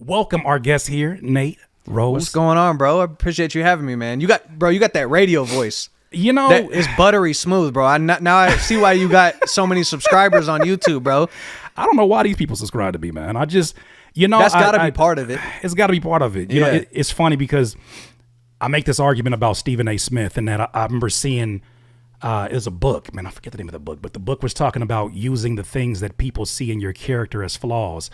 welcome our guest here, Nate Rose. What's going on, bro? I appreciate you having me, man. You got that radio voice. You know, that is buttery smooth, bro. Now I see why you got so many subscribers on YouTube, bro. I don't know why these people subscribe to me, man. I just, that's got to be part of it. It's got to be part of it. You know, it's funny because I make this argument about Stephen A. Smith, and that I remember seeing it was a book. Man, I forget the name of the book, but the book was talking about using the things that people see in your character as flaws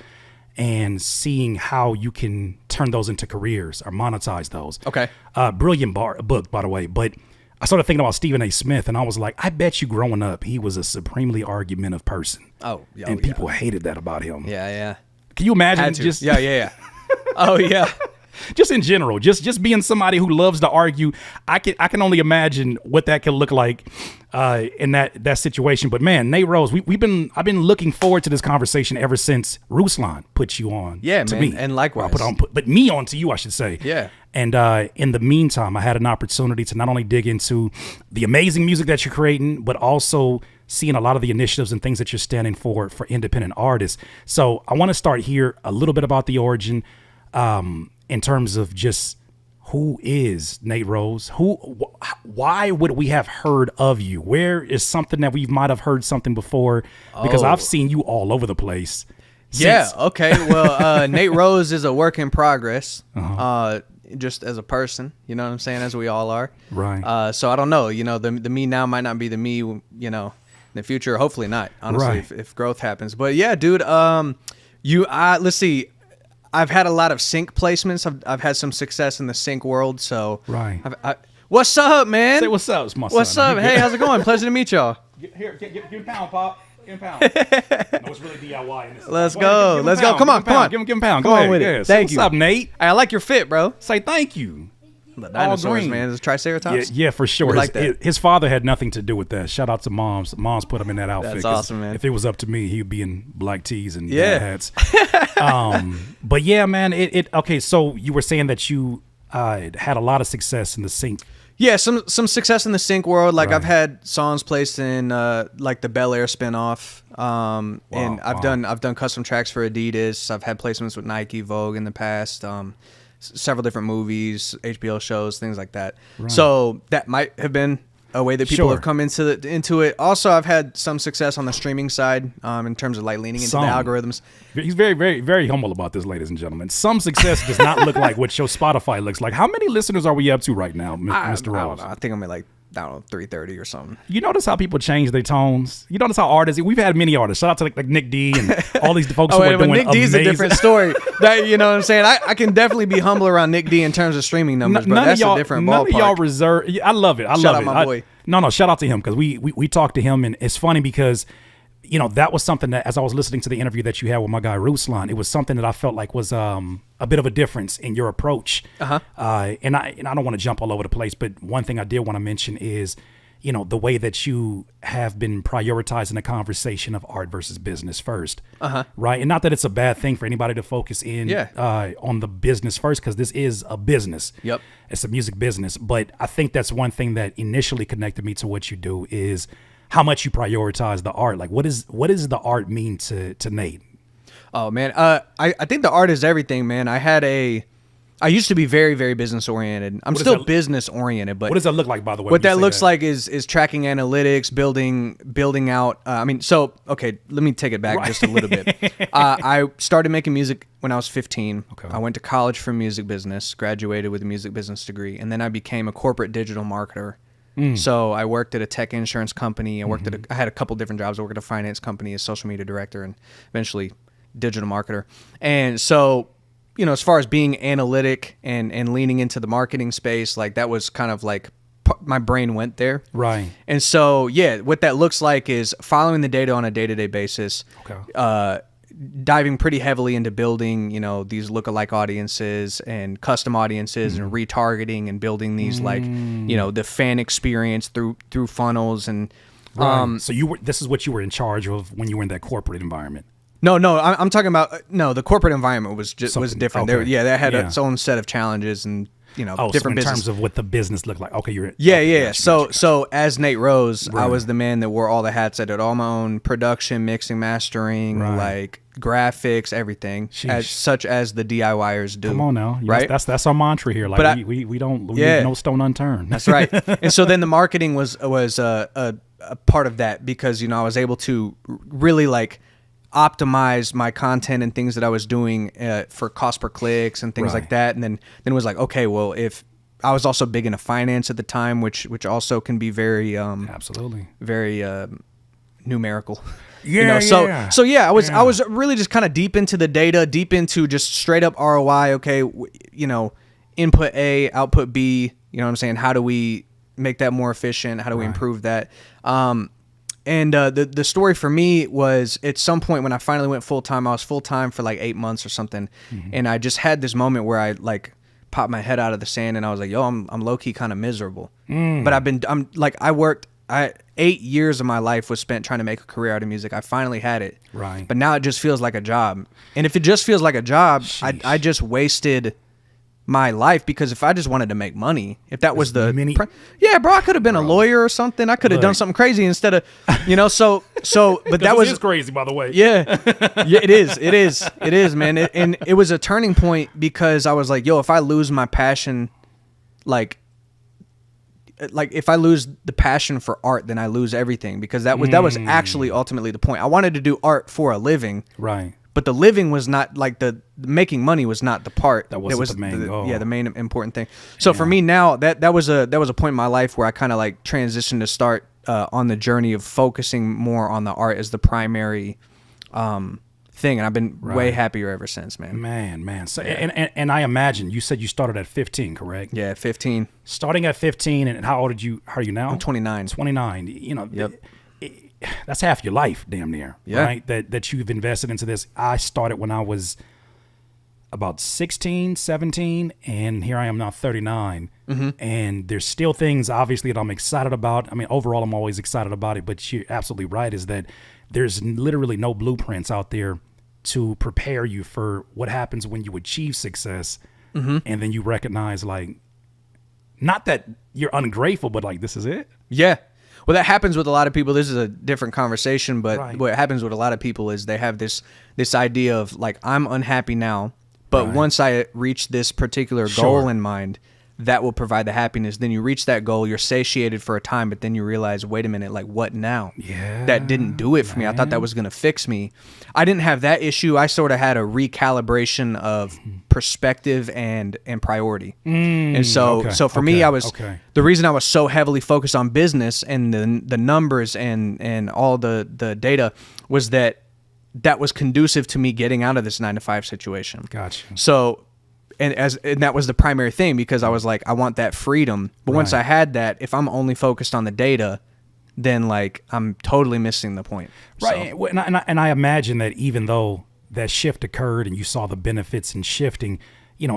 and seeing how you can turn those into careers or monetize those. Okay. Brilliant book, by the way. But I started thinking about Stephen A. Smith, and I was like, I bet you growing up, he was a supremely argumentative person. And people hated that about him. Yeah. Can you imagine? Yeah. Oh, yeah. Just in general, just being somebody who loves to argue, I can only imagine what that can look like in that situation. But man, Nate Rose, I've been looking forward to this conversation ever since Ruslan put you on. Yeah, to man, me. and likewise, but me on to you, I should say. Yeah. And in the meantime, I had an opportunity to not only dig into the amazing music that you're creating, but also seeing a lot of the initiatives and things that you're standing for independent artists. So I want to start here a little bit about the origin. In terms of just who is Nate Rose? Why would we have heard of you? Where is something that we might have heard something before? Because I've seen you all over the place. Okay. Well, Nate Rose is a work in progress. Just as a person, you know what I'm saying? As we all are. Right. So I don't know. You know, the me now might not be the me, you know, in the future. Hopefully not, honestly, right. if growth happens. But yeah, dude, let's see. I've had a lot of sync placements. I've had some success in the sync world. So right. What's up, man? Say what's up, my What's son. up? Hey, how's it going? Pleasure to meet y'all. Here, give him a pound, Pop. Give him a pound. No, it's really DIY. In this Let's go. Let's go. Come on. Give him a pound. Come Go on ahead. with it. Yeah. Thank you. What's up, Nate? I like your fit, bro. Say thank you. The dinosaurs, man. It's Triceratops. Yeah, for sure. We like that. His father had nothing to do with that. Shout out to Moms. Moms put him in that outfit. That's awesome, man. If it was up to me, he'd be in black tees and dad hats. But yeah, man. Okay. So you were saying that you had a lot of success in the sync. Yeah, some success in the sync world. Like Right. I've had songs placed in like the Bel Air spinoff, and I've done custom tracks for Adidas. I've had placements with Nike, Vogue in the past. Several different movies, HBO shows, things like that. Right. So that might have been a way that people Sure. have come into it. Also, I've had some success on the streaming side in terms of like leaning into the algorithms. He's very, very, very humble about this, ladies and gentlemen. Some success does not look like what your Spotify looks like. How many listeners are we up to right now, Mr. Rose? I think I'm at like, I don't know, 330 or something. You notice how people change their tones? You notice how artists, we've had many artists. Shout out to like Nick D and all these folks who are doing Nick D's amazing. a different story. That, you know what I'm saying? I can definitely be humble around Nick D in terms of streaming numbers, but that's a different ballpark. None of y'all reserve. I love it. Shout out my boy. No, shout out to him because we talked to him, and it's funny because, you know, that was something that as I was listening to the interview that you had with my guy Ruslan, it was something that I felt like was a bit of a difference in your approach. And I don't want to jump all over the place, but one thing I did want to mention is, you know, the way that you have been prioritizing the conversation of art versus business first, right? And not that it's a bad thing for anybody to focus in on the business first, because this is a business. Yep. It's a music business. But I think that's one thing that initially connected me to what you do is how much you prioritize the art. Like, what does the art mean to Nate? Oh, man. I think the art is everything, man. I used to be very, very business oriented. I'm still business oriented, but what does that look like, by the way? What that looks like is tracking analytics, building out. Okay, let me take it back just a little bit. I started making music when I was 15. Okay. I went to college for music business, graduated with a music business degree, and then I became a corporate digital marketer. So I worked at a tech insurance company. I had a couple different jobs. I worked at a finance company as social media director, and eventually digital marketer. And so, you know, as far as being analytic and leaning into the marketing space, like that was kind of like my brain went there. Right. And so, yeah, what that looks like is following the data on a day-to-day basis, diving pretty heavily into building, you know, these lookalike audiences and custom audiences and retargeting and building these like, you know, the fan experience through funnels and right. So this is what you were in charge of when you were in that corporate environment. No, I'm talking about the corporate environment was different. Okay. That had its own set of challenges and different in business. terms of what the business looked like. Okay, you're Yeah, okay, yeah. gotcha. So as Nate Rose, I Right. was the man that wore all the hats. I did all my own production, mixing, mastering, Right. like graphics, everything, Sheesh. such as the DIYers do. Come on now, right? That's our mantra here. Like But we don't leave Yeah. no stone unturned. That's right. And so then the marketing was a part of that, because I was able to really like optimize my content and things that I was doing for cost per clicks and things Right. like that. And then it was like, okay, well, if I was also big into finance at the time, which also can be very Absolutely. very numerical. Yeah, yeah. So I was Yeah. I was really just kind of deep into the data, deep into just straight up ROI. Okay, input A, output B. You know what I'm saying? How do we make that more efficient? How do we improve that? And the story for me was, at some point when I finally went full time, I was full time for like 8 months or something, and I just had this moment where I like popped my head out of the sand, and I was like, yo, I'm low key kind of miserable. But I worked. 8 years of my life was spent trying to make a career out of music. I finally had it. Right. But now it just feels like a job. And if it just feels like a job, Sheesh. I just wasted my life, because if I just wanted to make money, if that was the yeah, bro, I could have been a lawyer or something. I could have done Look. something crazy instead of, but that was crazy, by the way. yeah, it is, man. And it was a turning point, because I was like, yo, if I lose my passion, like if I lose the passion for art, then I lose everything, because that was actually ultimately the point. I wanted to do art for a living, Right. but the living was not like the making money was not the part That wasn't was the main goal. Yeah, the main important thing. So for me now, that was a point in my life where I kind of like transitioned to start on the journey of focusing more on the art as the primary thing, and I've been way happier ever since, man. Man. So and I imagine you said you started at 15, correct? Yeah, 15. Starting at 15, and how old are you now? I'm 29. 29. Yep. That's half your life, damn near. Yeah. Right. That you've invested into this. I started when I was about 16, 17, and here I am now 39. And there's still things, obviously, that I'm excited about. I mean, overall, I'm always excited about it, but you're absolutely right, is that there's literally no blueprints out there to prepare you for what happens when you achieve success. And then you recognize, like, not that you're ungrateful, but like, this is it. Yeah. Well, that happens with a lot of people. This is a different conversation, but Right. what happens with a lot of people is they have this idea of like, I'm unhappy now, but once I reach this particular goal Sure. in mind, that will provide the happiness. Then you reach that goal, you're satiated for a time, but then you realize, wait a minute, like, what now? Yeah, That didn't do it for me. I thought that was going to fix me. I didn't have that issue. I sort of had a recalibration of perspective and priority. And so for me, I was the reason I was so heavily focused on business and the numbers and all the data was that was conducive to me getting out of this 9-to-5 situation. Gotcha. So, and that was the primary thing, because I was like, I want that freedom. But once I had that, if I'm only focused on the data, then like I'm totally missing the point. Right. So, And I imagine that even though that shift occurred and you saw the benefits in shifting,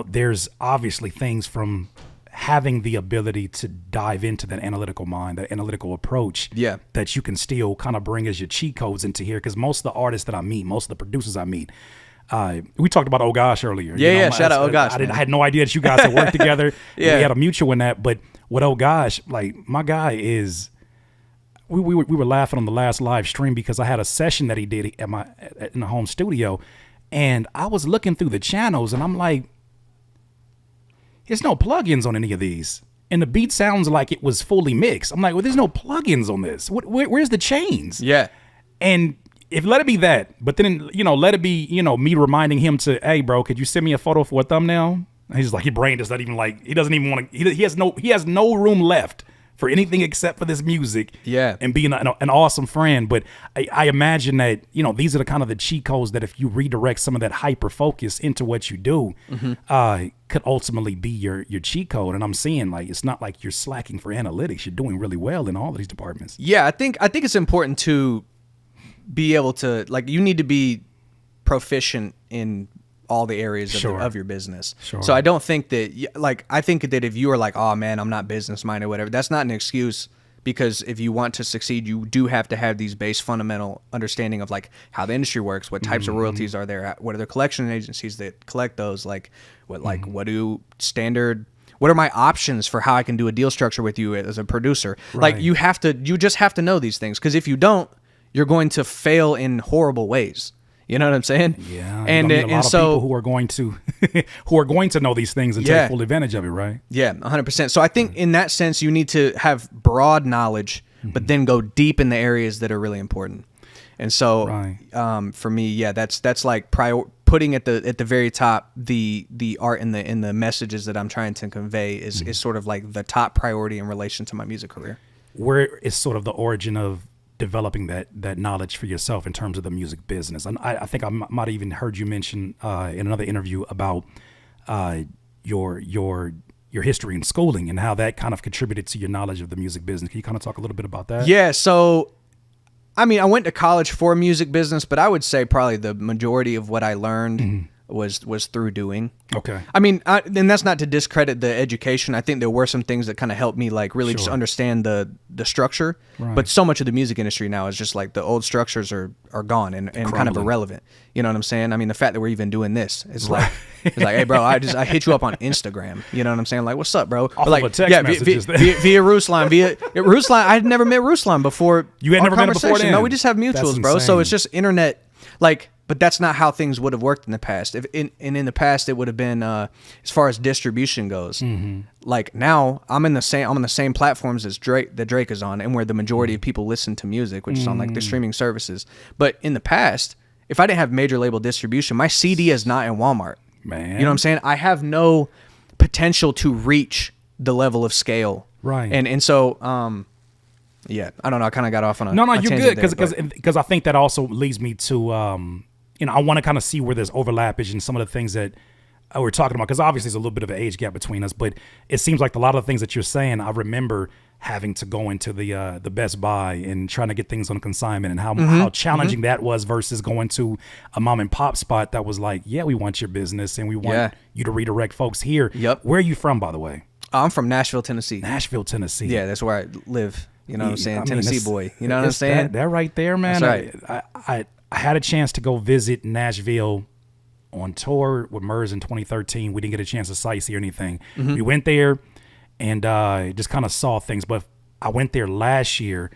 there's obviously things from having the ability to dive into that analytical mind, that analytical approach, that you can still kind of bring as your cheat codes into here. Because most of the artists that I meet, most of the producers I meet, we talked about Oh Gosh earlier. Yeah, shout out Oh Gosh. I had no idea that you guys had worked together. Yeah. We had a mutual in that. But with Oh Gosh, like, my guy is, we were laughing on the last live stream because I had a session that he did in the home studio, and I was looking through the channels and I'm like, there's no plugins on any of these. And the beat sounds like it was fully mixed. I'm like, well, there's no plugins on this. Where's the chains? yeah. And if let it be that, but then, let it be, me reminding him to, hey, bro, could you send me a photo for a thumbnail? And he's like, your brain does not even like, he doesn't even want to, he has no room left for anything except for this music. Yeah. And being an awesome friend. But I imagine that, these are the kind of the cheat codes that if you redirect some of that hyper focus into what you do, could ultimately be your cheat code. And I'm seeing, like, it's not like you're slacking for analytics. You're doing really well in all of these departments. Yeah, I think it's important to be able to, like, you need to be proficient in all the areas of your business. Sure. So I don't think that, like, I think that if you are like, oh man, I'm not business minded or whatever, that's not an excuse, because if you want to succeed, you do have to have these base fundamental understanding of like how the industry works, what types of royalties are there, what are the collection agencies that collect those, like what do standard, What are my options for how I can do a deal structure with you as a producer? Right. Like, you just have to know these things, because if you don't, you're going to fail in horrible ways. You know what I'm saying? Yeah, and a lot of so people who are going to who are going to know these things and take full advantage of it, right? Yeah, 100%. So I think in that sense, you need to have broad knowledge, but then go deep in the areas that are really important. And so, for me, yeah, that's like putting at the very top the art and the messages that I'm trying to convey is sort of like the top priority in relation to my music career. Where is sort of the origin of developing that knowledge for yourself in terms of the music business? And I think I might have even heard you mention in another interview about your history in schooling and how that kind of contributed to your knowledge of the music business. Can you kind of talk a little bit about that? Yeah, so I mean, I went to college for music business, but I would say probably the majority of what I learned was through doing. Okay. I mean, and that's not to discredit the education. I think there were some things that kind of helped me like really just understand the structure. Right. But so much of the music industry now is just like the old structures are gone and kind of irrelevant. You know what I'm saying? I mean, the fact that we're even doing this is like, it's like, hey, bro, I hit you up on Instagram. You know what I'm saying? Like, what's up, bro? Off like, of a text message via Ruslan. Ruslan, I had never met Ruslan before. You had never met him before then? No, we just have mutuals, bro. So it's just internet, like. But that's not how things would have worked in the past. In the past, it would have been as far as distribution goes. Like now, I'm on the same platforms as Drake is on, and where the majority of people listen to music, which is on like the streaming services. But in the past, if I didn't have major label distribution, my CD is not in Walmart. Man, you know what I'm saying? I have no potential to reach the level of scale. Right. And so. Yeah, I don't know. I kind of got off on a no. a You're tangent good because I think that also leads me to I want to kind of see where there's overlappage in some of the things that we're talking about, because obviously there's a little bit of an age gap between us, but it seems like a lot of the things that you're saying, I remember having to go into the Best Buy and trying to get things on consignment, and how challenging that was versus going to a mom and pop spot that was like, yeah, we want your business and we want you to redirect folks here. Yep. Where are you from, by the way? I'm from Nashville, Tennessee. Nashville, Tennessee. Yeah, that's where I live. You know what I'm saying? Tennessee boy. You know what I'm saying? That right there, man. That's right. I had a chance to go visit Nashville on tour with Murs in 2013. We didn't get a chance to sightsee or anything. We went there and just kind of saw things. But I went there last year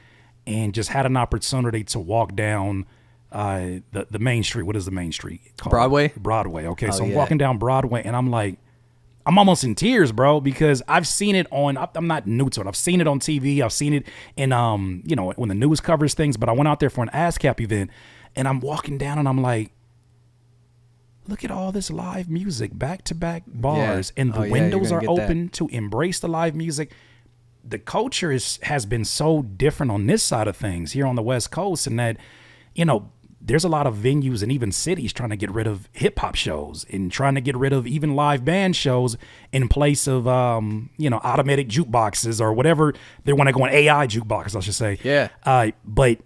and just had an opportunity to walk down the main street. What is the main street called? Broadway. Okay, so I'm walking down Broadway and I'm like, I'm almost in tears, bro, because I've seen it on, I'm not new to it. I've seen it on TV. I've seen it in, when the news covers things, but I went out there for an ASCAP event and I'm walking down and I'm like, look at all this live music, back-to-back bars, and the windows are open to embrace the live music. The culture has been so different on this side of things here on the West Coast, and that, there's a lot of venues and even cities trying to get rid of hip hop shows and trying to get rid of even live band shows in place of, automatic jukeboxes or whatever they want to go on, AI jukeboxes, I should say. Yeah. But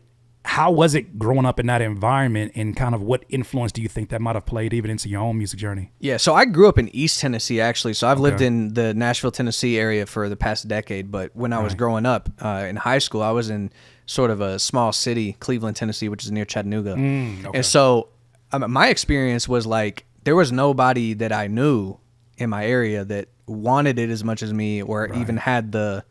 how was it growing up in that environment, and kind of what influence do you think that might have played even into your own music journey? Yeah. So I grew up in East Tennessee, actually. So I've lived in the Nashville, Tennessee area for the past decade. But when I was growing up in high school, I was in sort of a small city, Cleveland, Tennessee, which is near Chattanooga. And so my experience was like, there was nobody that I knew in my area that wanted it as much as me, or even had the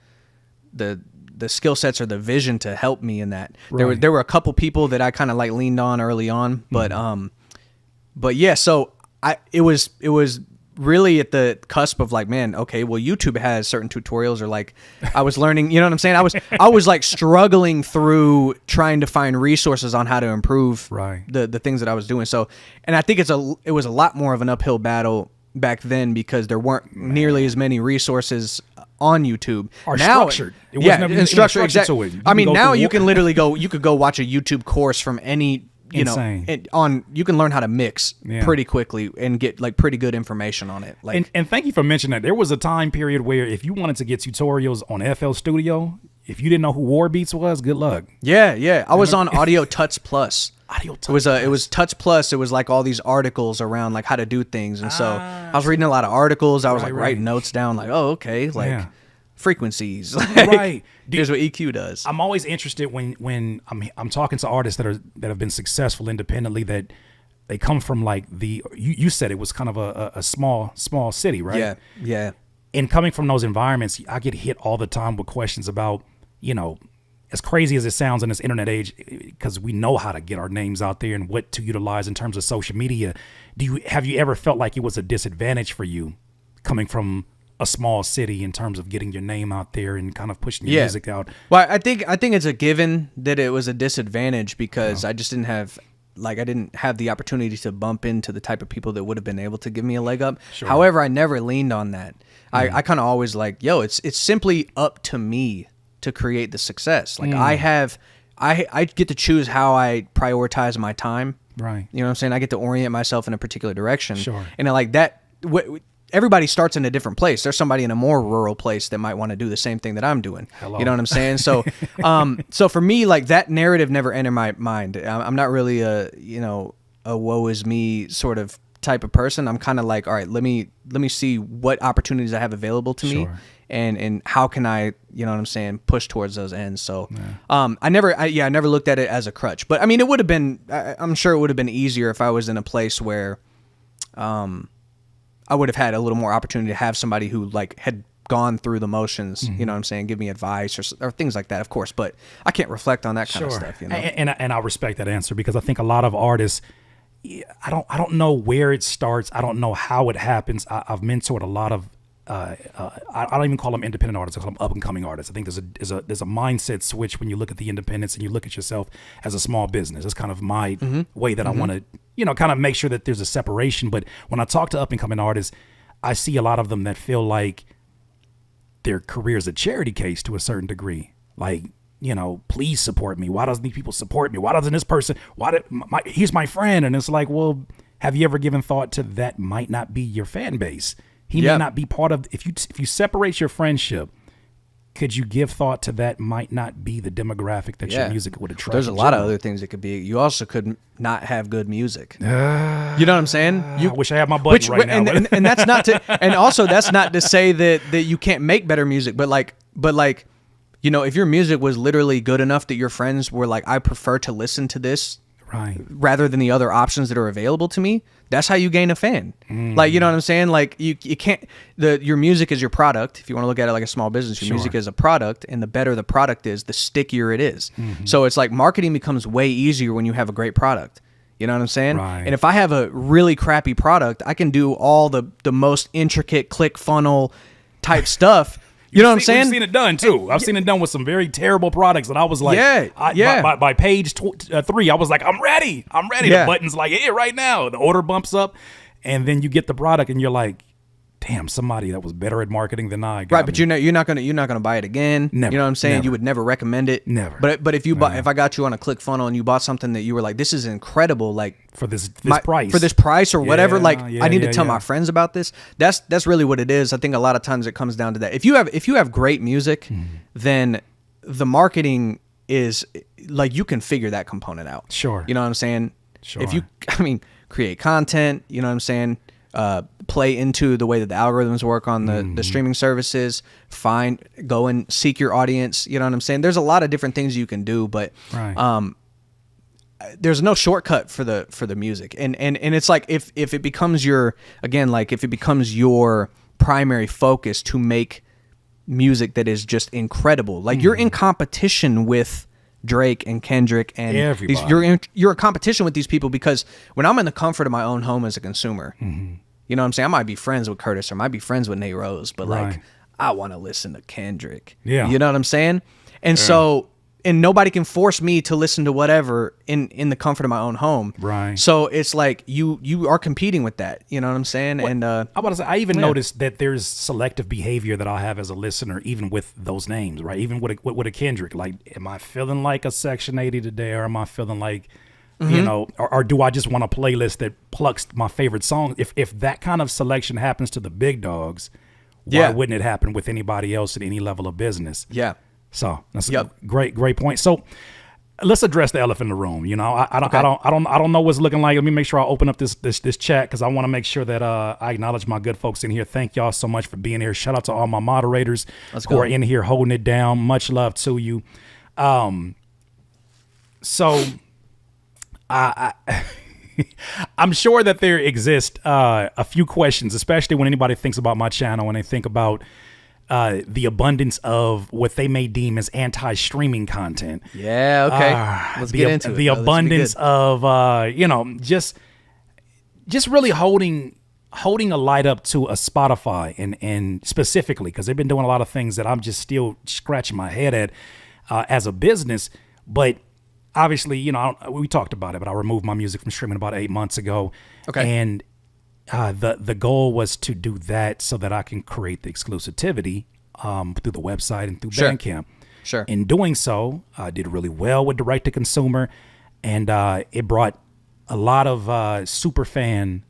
skill sets or the vision to help me in that. There were a couple people that I kind of like leaned on early on, but yeah, so it was really at the cusp of like, man, okay, well, YouTube has certain tutorials, or like I was learning, you know what I'm saying? I was like struggling through trying to find resources on how to improve the things that I was doing. So, and I think it was a lot more of an uphill battle back then, because there weren't nearly as many resources on YouTube. Or structured. It wasn't structured, exactly. I mean, now you can literally you could go watch a YouTube course from any, you can learn how to mix pretty quickly and get like pretty good information on it. Like, and thank you for mentioning that. There was a time period where if you wanted to get tutorials on FL Studio, if you didn't know who Warbeats was, good luck. Yeah. I was on Audio Tuts Plus. It was Tuts Plus. It was like all these articles around like how to do things, and so I was reading a lot of articles. I was writing notes down, like, oh, okay, like frequencies. Right. Here's what EQ does. I'm always interested when I'm talking to artists that have been successful independently, that they come from like you said it was kind of a small city, right? Yeah. And coming from those environments, I get hit all the time with questions about, as crazy as it sounds in this internet age, because we know how to get our names out there and what to utilize in terms of social media. Have you ever felt like it was a disadvantage for you coming from a small city in terms of getting your name out there and kind of pushing your music out? Well, I think it's a given that it was a disadvantage because I just didn't have the opportunity to bump into the type of people that would have been able to give me a leg up. Sure. However, I never leaned on that. I kind of always it's simply up to me to create the success. Like I get to choose how I prioritize my time. Right. You know what I'm saying? I get to orient myself in a particular direction. Sure. And like that, everybody starts in a different place. There's somebody in a more rural place that might want to do the same thing that I'm doing. Hello. You know what I'm saying? So, so for me, like that narrative never entered my mind. I'm not really a woe is me sort of type of person. I'm kind of like, all right, let me see what opportunities I have available to me, and how can I, you know what I'm saying, push towards those ends. So, I never looked at it as a crutch. But I mean, it would have been. I'm sure it would have been easier if I was in a place where, I would have had a little more opportunity to have somebody who like had gone through the motions, you know what I'm saying, give me advice or things like that, of course. But I can't reflect on that kind of stuff, you know. And I respect that answer because I think a lot of artists, I don't know where it starts. I don't know how it happens. I've mentored a lot of I don't even call them independent artists. I call them up and coming artists. I think there's a mindset switch when you look at the independents and you look at yourself as a small business. That's kind of my way that I want to, kind of make sure that there's a separation. But when I talk to up and coming artists, I see a lot of them that feel like their career is a charity case to a certain degree. Like, please support me. Why doesn't these people support me? Why doesn't this person? He's my friend. And it's like, well, have you ever given thought to that might not be your fan base? He may not be part of. If you separate your friendship, could you give thought to that might not be the demographic that your music would attract? There's a lot of other things it could be. You also could not have good music. You know what I'm saying? I wish I had my button right now. And that's not to. And also, that's not to say that you can't make better music. But like, if your music was literally good enough that your friends were like, I prefer to listen to this. Right. Rather than the other options that are available to me, that's how you gain a fan. Like, you know what I'm saying? Like you can't, your music is your product. If you want to look at it like a small business, your music is a product, and the better the product is, the stickier it is. So it's like marketing becomes way easier when you have a great product. You know what I'm saying? Right. And if I have a really crappy product, I can do all the most intricate click funnel type stuff. You know what I'm saying? I've seen it done too. I've seen it done with some very terrible products, and I was like, by page 3, I was like, I'm ready. The button's like, hey, right now. The order bumps up, and then you get the product, and you're like, damn, somebody that was better at marketing than I got. Right, but you're not gonna buy it again. Never. You know what I'm saying? Never. You would never recommend it. Never. But if you if I got you on a click funnel and you bought something that you were like, this is incredible, like for this price or whatever, like I need to tell my yeah. friends about this. That's really what it is. I think a lot of times it comes down to that. If you have great music, then the marketing is like, you can figure that component out. Sure. You know what I'm saying? Sure. If you, create content, you know what I'm saying? Play into the way that the algorithms work on the streaming services, go and seek your audience. You know what I'm saying? There's a lot of different things you can do, but there's no shortcut for the music. And it's like, if it becomes your primary focus to make music that is just incredible, like you're in competition with Drake and Kendrick and everybody. You're in competition with these people, because when I'm in the comfort of my own home as a consumer, you know what I'm saying? I might be friends with Curtis or might be friends with Nate Rose, but like, I want to listen to Kendrick. Yeah. You know what I'm saying? And so, and nobody can force me to listen to whatever in the comfort of my own home. Right. So it's like you are competing with that. You know what I'm saying? Well, and I even noticed that there's selective behavior that I have as a listener, even with those names, right? Even with a Kendrick. Like, am I feeling like a Section 80 today, or am I feeling like, or do I just want a playlist that plucks my favorite song? If that kind of selection happens to the big dogs, why wouldn't it happen with anybody else at any level of business? Yeah. So that's a great point. So let's address the elephant in the room. I don't know what's looking like. Let me make sure I open up this chat, because I want to make sure that I acknowledge my good folks in here. Thank y'all so much for being here. Shout out to all my moderators who are in here holding it down. Much love to you. So I I'm sure that there exist a few questions, especially when anybody thinks about my channel and they think about the abundance of what they may deem as anti-streaming content. Yeah, okay. Let's get into it. The abundance of just really holding a light up to a Spotify and specifically because they've been doing a lot of things that I'm just still scratching my head at as a business. But obviously, we talked about it, but I removed my music from streaming about 8 months ago. Okay. And the goal was to do that so that I can create the exclusivity through the website and through Bandcamp. Sure. In doing so, I did really well with direct to consumer, and it brought a lot of super fan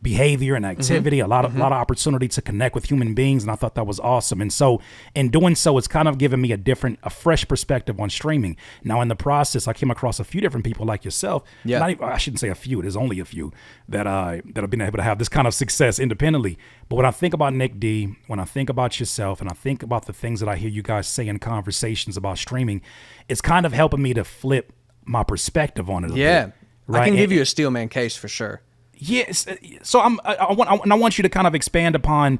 behavior and activity, a lot of opportunity to connect with human beings, and I thought that was awesome. And so in doing so, it's kind of given me a fresh perspective on streaming. Now in the process, I came across a few different people like yourself. Yeah. I shouldn't say a few, there's only a few that have been able to have this kind of success independently. But when I think about Nick D, when I think about yourself, and I think about the things that I hear you guys say in conversations about streaming, it's kind of helping me to flip my perspective on it a bit. Right? I can give you a Steelman case for sure. Yes. So I want you to kind of expand upon,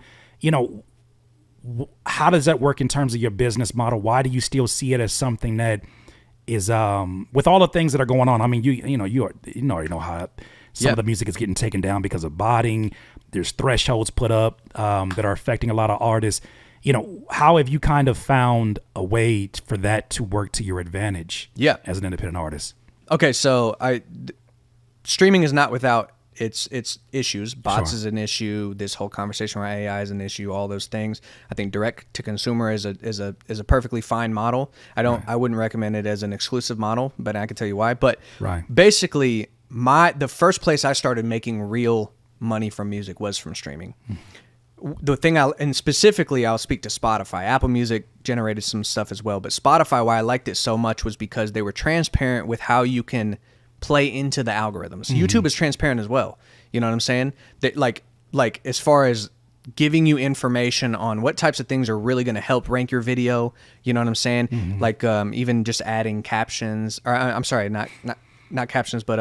how does that work in terms of your business model? Why do you still see it as something that is, with all the things that are going on? I mean, you already know how some of the music is getting taken down because of botting. There's thresholds put up that are affecting a lot of artists. How have you kind of found a way for that to work to your advantage? Yeah. As an independent artist. Okay, so streaming is not without its issues. Bots is an issue. This whole conversation around AI is an issue. All those things. I think direct to consumer is a perfectly fine model. I wouldn't recommend it as an exclusive model, but I can tell you why. But basically, the first place I started making real money from music was from streaming. The thing and specifically I'll speak to Spotify. Apple Music generated some stuff as well, but Spotify, why I liked it so much was because they were transparent with how you can play into the algorithms. YouTube is transparent as well. You know what I'm saying? That like as far as giving you information on what types of things are really going to help rank your video. You know what I'm saying? Like even just adding captions, or I'm sorry, not captions, but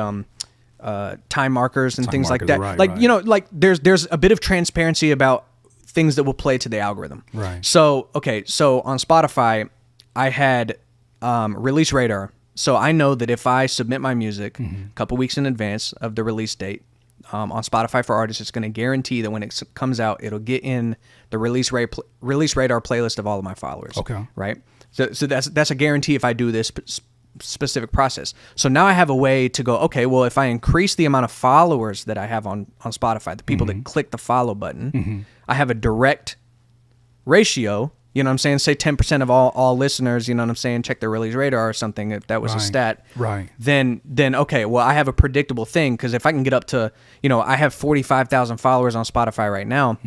time markers and things like that. Like there's a bit of transparency about things that will play to the algorithm. Right. So on Spotify, I had release radar. So I know that if I submit my music a couple weeks in advance of the release date on Spotify for Artists, it's going to guarantee that when it comes out, it'll get in the release radar playlist of all of my followers. Okay. Right. So that's a guarantee if I do this specific process. So now I have a way to go, okay, well, if I increase the amount of followers that I have on Spotify, the people that click the follow button, I have a direct ratio. You know what I'm saying? Say 10% of all listeners, you know what I'm saying, check their release radar or something, if that was a stat. Right. Then okay, well, I have a predictable thing, because if I can get up to, I have 45,000 followers on Spotify right now,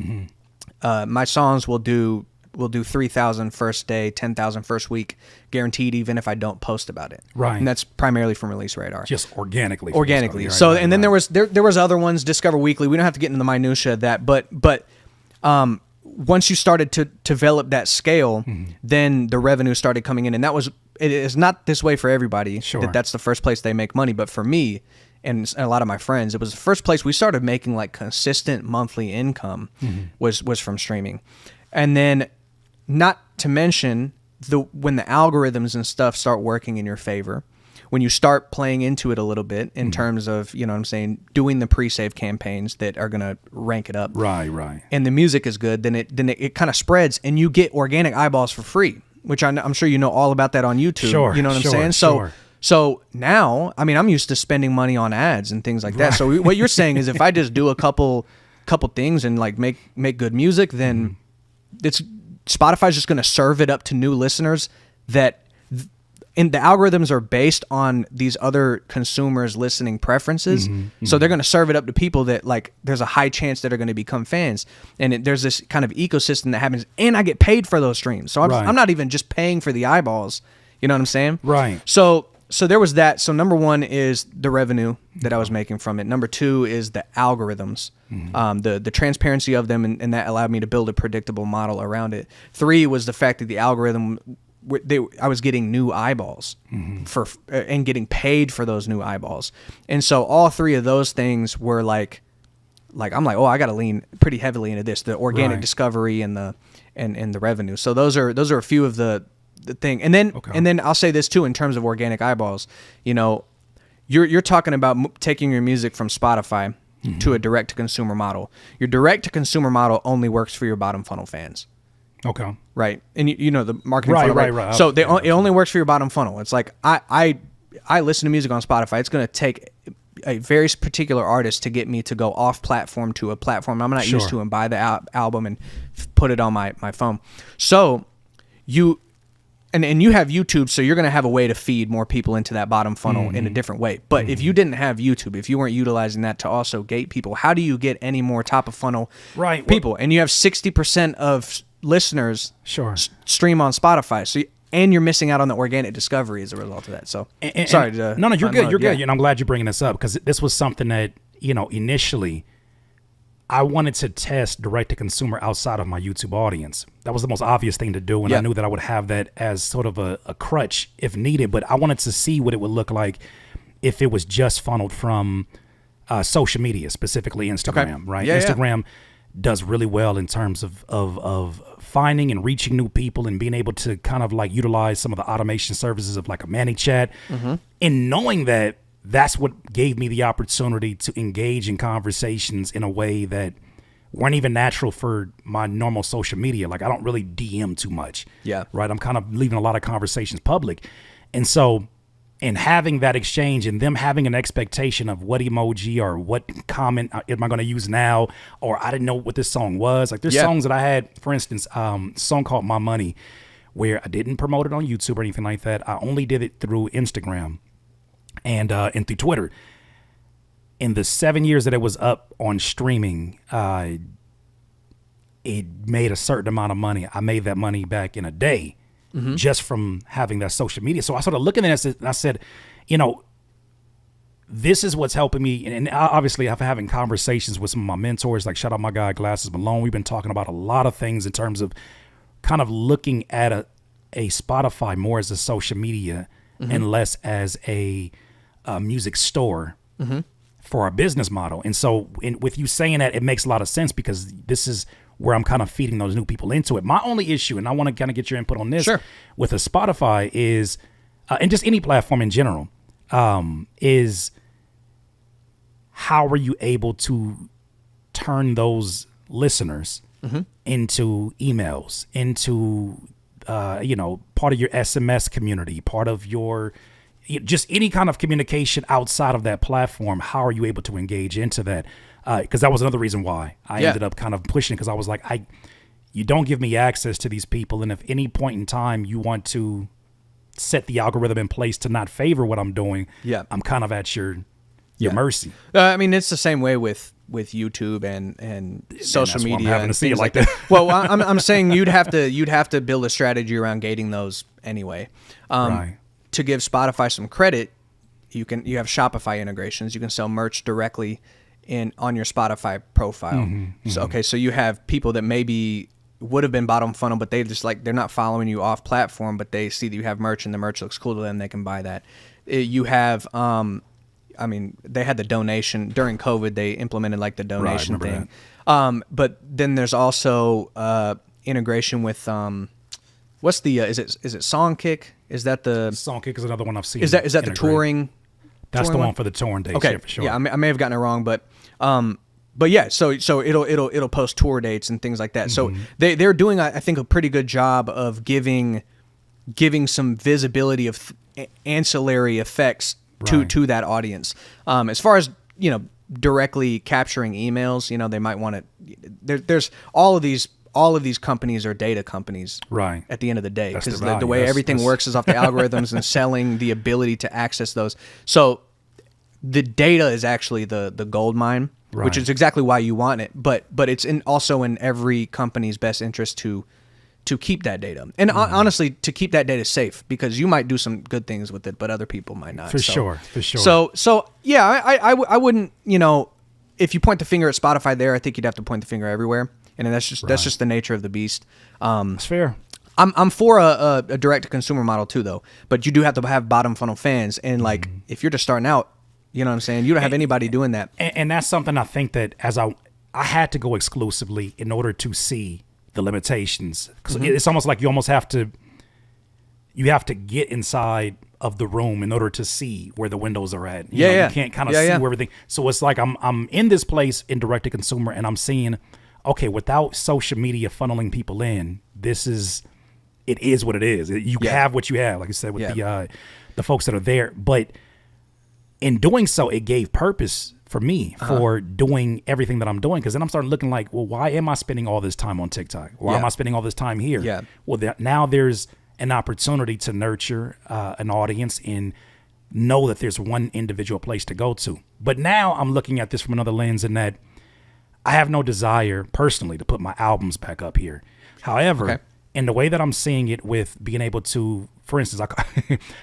my songs will do 3,000 first day, 10,000 first week, guaranteed, even if I don't post about it. Right. And that's primarily from release radar. Just organically. Organically. So, and then there was other ones, Discover Weekly. We don't have to get into the minutia of that, but once you started to develop that scale, then the revenue started coming in, and it is not this way for everybody. Sure. That's the first place they make money, but for me and a lot of my friends, it was the first place we started making like consistent monthly income was from streaming. And then, not to mention when the algorithms and stuff start working in your favor, when you start playing into it a little bit in terms of, you know what I'm saying, doing the pre-save campaigns that are going to rank it up. Right. And the music is good, then it kind of spreads, and you get organic eyeballs for free, which I'm sure you know all about that on YouTube. Sure. You know what I'm saying? So now, I mean, I'm used to spending money on ads and things like that. So what you're saying is if I just do a couple things and like make good music, then Spotify's just going to serve it up to new listeners and the algorithms are based on these other consumers' listening preferences. So they're going to serve it up to people that, like, there's a high chance that are going to become fans. And there's this kind of ecosystem that happens, and I get paid for those streams. So I'm not even just paying for the eyeballs. You know what I'm saying? Right. So there was that. So number one is the revenue that I was making from it. Number two is the algorithms, the transparency of them, and that allowed me to build a predictable model around it. Three was the fact that the algorithm I was getting new eyeballs and getting paid for those new eyeballs. And so all three of those things were like I'm like, oh, I got to lean pretty heavily into this, the organic discovery and the revenue. So those are a few of the thing. And then I'll say this too, in terms of organic eyeballs, you know, you're talking about taking your music from Spotify to a direct to consumer model. Your direct to consumer model only works for your bottom funnel fans. Okay. Right. And you know the marketing funnel, right? So it only works for your bottom funnel. It's like I listen to music on Spotify. It's going to take a very particular artist to get me to go off platform to a platform I'm not used to and buy the album and put it on my phone. So you have YouTube, so you're going to have a way to feed more people into that bottom funnel in a different way. But if you didn't have YouTube, if you weren't utilizing that to also gate people, how do you get any more top of funnel people? And you have 60% of listeners stream on Spotify. So and you're missing out on the organic discovery as a result of that. So sorry. No, you're good. You're good. And I'm glad you're bringing this up, because this was something that, you know, initially I wanted to test direct to consumer outside of my YouTube audience. That was the most obvious thing to do. And I knew that I would have that as sort of a crutch if needed, but I wanted to see what it would look like if it was just funneled from social media, specifically Instagram, right? Instagram does really well in terms of finding and reaching new people and being able to kind of like utilize some of the automation services of like a ManyChat, and knowing that that's what gave me the opportunity to engage in conversations in a way that weren't even natural for my normal social media. Like I don't really DM too much. Yeah. Right. I'm kind of leaving a lot of conversations public. And so in having that exchange and them having an expectation of what emoji or what comment am I going to use now, or I didn't know what this song was. Like there's songs that I had, for instance, a song called My Money, where I didn't promote it on YouTube or anything like that. I only did it through Instagram and through Twitter. In the 7 years that it was up on streaming, it made a certain amount of money. I made that money back in a day. Just from having that social media. So I started looking at it and I said, you know, this is what's helping me. And obviously I've having conversations with some of my mentors, like shout out my guy, Glasses Malone. We've been talking about a lot of things in terms of kind of looking at a Spotify more as a social media and less as a music store for our business model. And so with you saying that, it makes a lot of sense, because this is where I'm kind of feeding those new people into it. My only issue, and I want to kind of get your input on this with a Spotify is, and just any platform in general, is how are you able to turn those listeners into emails, into, part of your SMS community, part of your, just any kind of communication outside of that platform. How are you able to engage into that? Because that was another reason why I ended up kind of pushing, because I was like, you don't give me access to these people. And if any point in time you want to set the algorithm in place to not favor what I'm doing, I'm kind of at your mercy. I mean, it's the same way with YouTube and social media. I'm having to see it like that. Well, I'm saying you'd have to build a strategy around gating those anyway. To give Spotify some credit, you have Shopify integrations. You can sell merch directly on your Spotify profile. So you have people that maybe would have been bottom funnel, but they just they're not following you off platform, but they see that you have merch and the merch looks cool to them. They can buy that. You have, they had the donation during COVID. They implemented the donation thing. But then there's also integration with what's the is it Songkick? Is that the Songkick is another one I've seen. Is that the touring? That's the one for the touring dates. Okay, for sure. Yeah, I may have gotten it wrong, but yeah. So it'll post tour dates and things like that. So they're doing, I think, a pretty good job of giving some visibility of ancillary effects to that audience. As far as directly capturing emails, they might want to. There's all of these companies are data companies, right? At the end of the day, because the way everything works is off the algorithms and selling the ability to access those. So the data is actually the gold mine, which is exactly why you want it. But it's also in every company's best interest to keep that data, and honestly, to keep that data safe, because you might do some good things with it, but other people might not. For sure. So yeah, I wouldn't. If you point the finger at Spotify there, I think you'd have to point the finger everywhere. And that's just the nature of the beast. That's fair. I'm for a direct to consumer model too, though. But you do have to have bottom funnel fans, and like if you're just starting out, you know what I'm saying? You don't have anybody doing that. And that's something I think that as I had to go exclusively in order to see the limitations, because it's almost like you have to get inside of the room in order to see where the windows are at. You can't kind of see where everything. So it's like I'm in this place in direct to consumer, and I'm seeing, okay, without social media funneling people in, it is what it is. You have what you have, like I said, with the folks that are there. But in doing so, it gave purpose for me for doing everything that I'm doing. Because then I'm starting looking like, well, why am I spending all this time on TikTok? Why am I spending all this time here? Yeah. Well, now there's an opportunity to nurture an audience and know that there's one individual place to go to. But now I'm looking at this from another lens, in that I have no desire personally to put my albums back up here. However, in the way that I'm seeing it with being able to, for instance,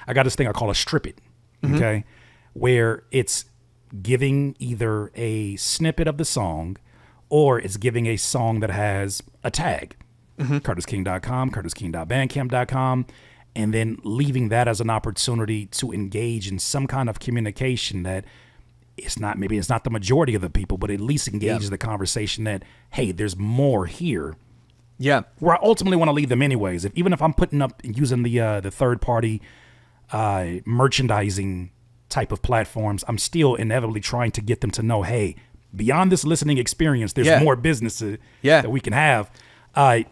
I got this thing I call a strip it, okay, where it's giving either a snippet of the song or it's giving a song that has a tag. CurtisKing.com, CurtisKing.bandcamp.com, and then leaving that as an opportunity to engage in some kind of communication that maybe it's not the majority of the people, but at least engage the conversation that, hey, there's more here. Yeah. Where I ultimately want to leave them anyways. Even if I'm putting up using the third party merchandising type of platforms, I'm still inevitably trying to get them to know, hey, beyond this listening experience, there's more business that we can have.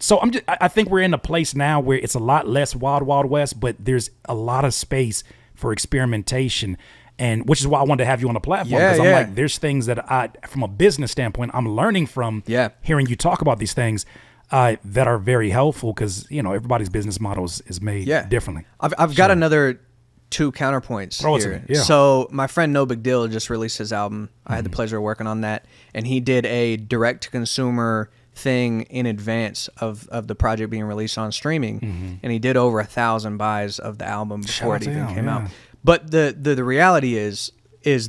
So I think we're in a place now where it's a lot less wild, wild west, but there's a lot of space for experimentation, and which is why I wanted to have you on the platform, because I'm like, there's things that from a business standpoint, I'm learning from hearing you talk about these things that are very helpful, because everybody's business model is made differently. I've got another two counterpoints here. So my friend No Big Deal just released his album. I had the pleasure of working on that, and he did a direct to consumer thing in advance of the project being released on streaming, and he did over 1,000 buys of the album before it even came out. But the reality is